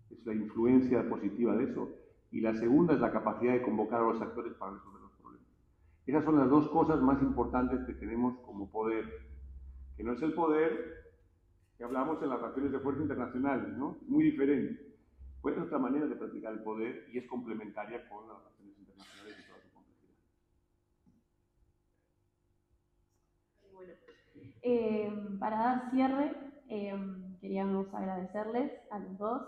S10: es la influencia positiva de eso. Y la segunda es la capacidad de convocar a los actores para resolver los problemas. Esas son las 2 cosas más importantes que tenemos como poder, que no es el poder que hablamos en las relaciones de fuerza internacionales, ¿no? Muy diferente. Pues es otra manera de practicar el poder y es complementaria con las relaciones internacionales y toda su complejidad.
S1: Bueno, para dar cierre, queríamos agradecerles a los 2,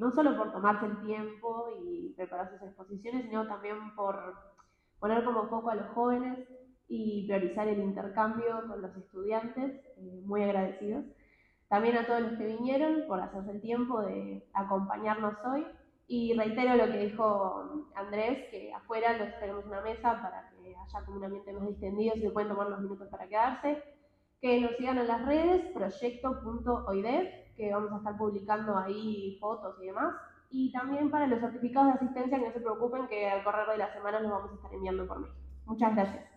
S1: no solo por tomarse el tiempo y preparar sus exposiciones, sino también por poner como foco a los jóvenes y priorizar el intercambio con los estudiantes, muy agradecidos. También a todos los que vinieron por hacerse el tiempo de acompañarnos hoy. Y reitero lo que dijo Andrés, que afuera los tenemos una mesa para que haya como un ambiente más distendido, si se pueden tomar unos minutos para quedarse. Que nos sigan en las redes, proyecto.oidev, que vamos a estar publicando ahí fotos y demás. Y también para los certificados de asistencia, que no se preocupen, que al correr de la semana los vamos a estar enviando por mail. Muchas gracias.